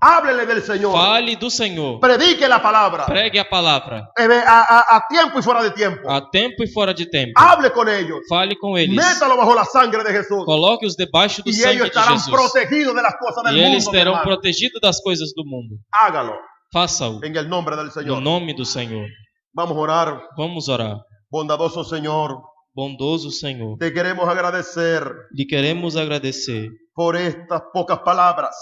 háblele del Señor, Fale do Senhor, predique la palabra pregue a palavra, a tiempo y fuera de tiempo. a tempo e fora de tempo. Hable con ellos, Fale com eles, métalo bajo la sangre de Jesús coloque-os debaixo do y sangue ellos de estarán Jesus. protegidos de las cosas del E eles mundo. mi serão hermano. protegidos das coisas do mundo. Hágalo Faça-o en el nombre del no Señor. nome do Senhor. Vamos a orar. Vamos orar. Bondadoso Señor, Bondoso Senhor, te queremos agradecer lhe queremos agradecer por estas pocas palabras.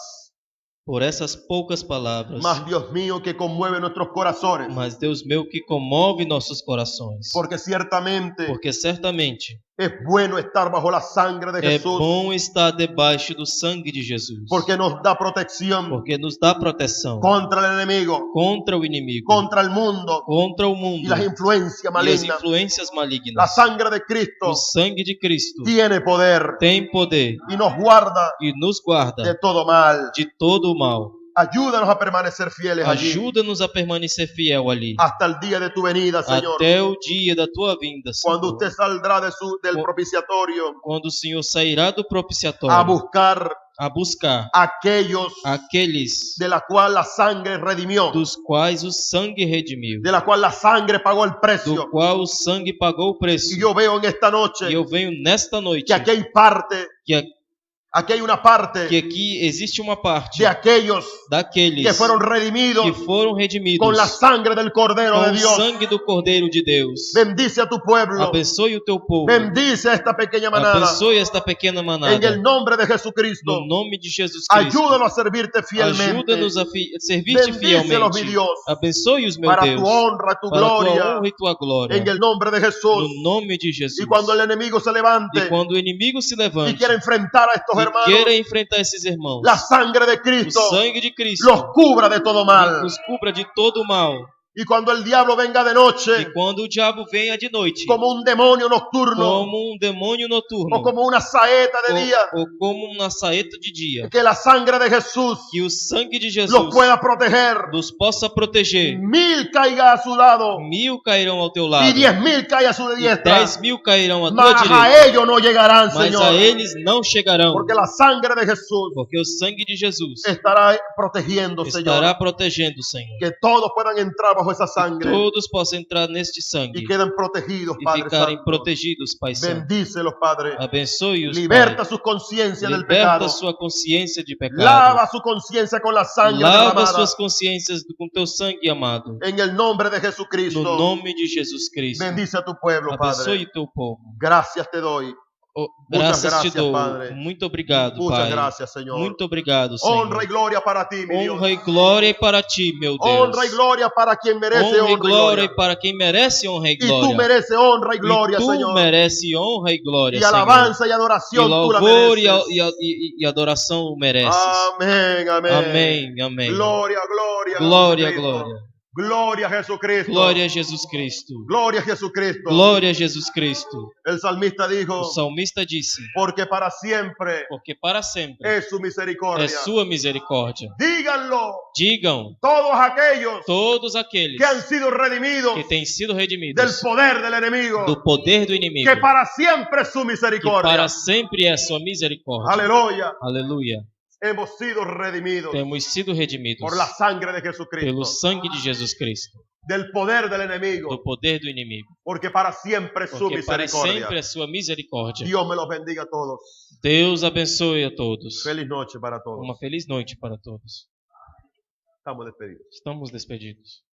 por essas poucas palavras. Mas Dios mío, que conmueve nuestros corazones. Mas Deus meu, que comove nossos corações. Porque ciertamente Porque certamente es bueno estar bajo la sangre de é Jesús. bom estar debaixo do sangue de Jesus. Porque nos da protección Porque nos dá proteção contra el enemigo, contra o inimigo, contra el mundo contra o y mundo las influencias e as malignas. influências La malignas. sangre de Cristo O sangue de Cristo tiene poder tem poder y nos guarda e nos guarda de todo mal. de todo o mal. Ayúdanos a permanecer fieles allí Ajuda-nos a permanecer fiel ali, hasta el día de tu venida, Señor. até o dia da tua vinda, Cuando Senhor. usted saldrá del Cu- propiciatorio Quando o Senhor sairá do a propiciatório buscar a buscar aquellos aqueles de la cual la sangre redimió, dos quais o sangue redimiu, de la cual la sangre pagó el do precio. qual o sangue pagou o preço. Y yo veo en esta E noche eu venho nesta noite que aquí hay parte que Aquí hay una parte que aqui existe uma parte de aquellos daqueles que fueron redimidos que foram redimidos con la sangre del Cordero com de o Dios. sangue do Cordeiro de Deus. Bendice a tu pueblo. Abençoe o teu povo. Bendice a esta pequeña manada. Abençoe esta pequena En manada. el nombre de Jesucristo. No nome de Jesus Cristo. Ayúdanos a servirte fielmente. Ajuda-nos a servirte Bendícelos, fielmente. mi Dios. Abençoe-os, meu Para Deus. tu honra, tu Para a tua gloria. honra e tua glória. En el nombre de Jesús. No nome de Jesus. Y cuando el enemigo se levante E quando o inimigo se y levante quiera enfrentar a estos e hermanos, queira enfrentar esses irmãos, la sangre de o Cristo sangue de Cristo los cubra de todo mal. nos cubra de todo o mal. Y cuando el diablo venga de E noche quando o diabo venha de noite, como un demonio nocturno como um demônio noturno, o como una saeta de día, ou como uma saeta de dia, que la sangre de Jesús que o sangue de los Jesus pueda proteger. nos possa proteger. 1000 caiga a su lado 1000 cairão ao teu y lado, 10.000 caiga a su e diestra, 10.000 cairão à tua mas a direita, ellos no llegarán, mas Señor, a eles não chegarão, porque la sangre de Jesús porque o sangue de Jesus estará protegiendo, estará Señor, protegendo, Senhor. que todos puedan entrar bajo esa sangre Todos possam entrar neste sangue y queden protegidos, e Padre ficarem Santo. protegidos, Pai Santo. Bendícelos, Padre. Abençoe-os, Liberta Pai. su conciencia del Liberta pecado. sua consciência de pecado. Lava su conciencia con la sangre Lava derramada. suas consciências com teu sangue amado. En el nombre de No Jesucristo. nome de Jesus Cristo. Bendice a tu pueblo, Abençoe Padre. o teu povo. Gracias te doy. Oh, Muchas graças te gracias, dou. Padre. Muito obrigado, Muchas Pai. gracias, Señor. Muito obrigado, Senhor. Honra y gloria para ti, mi Dios. Honra e glória para ti, meu Deus. Honra y gloria para quien merece Honra e honra y glória gloria. para quem merece honra e Y tú glória. mereces honra y gloria, E tu Señor. merece honra e glória, Y Senhor. alabanza y E adoración tú la louvor mereces. e adoração o mereces. Amén, amén. Amém, amém. Gloria, gloria. Glória, Jesucristo. glória. Gloria a Jesucristo. Glória a Jesus Cristo. Gloria a Jesucristo. Glória a Jesus Cristo. El salmista O dijo, salmista disse: porque para siempre porque para sempre es su misericordia. é sua misericórdia. Díganlo Digam todos aquellos todos aqueles que han sido redimidos que têm sido del redimidos poder del enemigo, do poder do inimigo, que para siempre es su que misericordia. para sempre é sua misericórdia. Aleluya. Aleluia. Hemos sido redimidos Temos sido redimidos por la sangre de pelo Jesucristo, sangue de Jesus Cristo, del poder del enemigo, do poder do inimigo, porque para siempre es su porque para misericordia. sempre é sua misericórdia. Dios me los bendiga a todos. Deus abençoe a todos. Feliz noche para todos. Uma feliz noite para todos. Estamos despedidos. Estamos despedidos.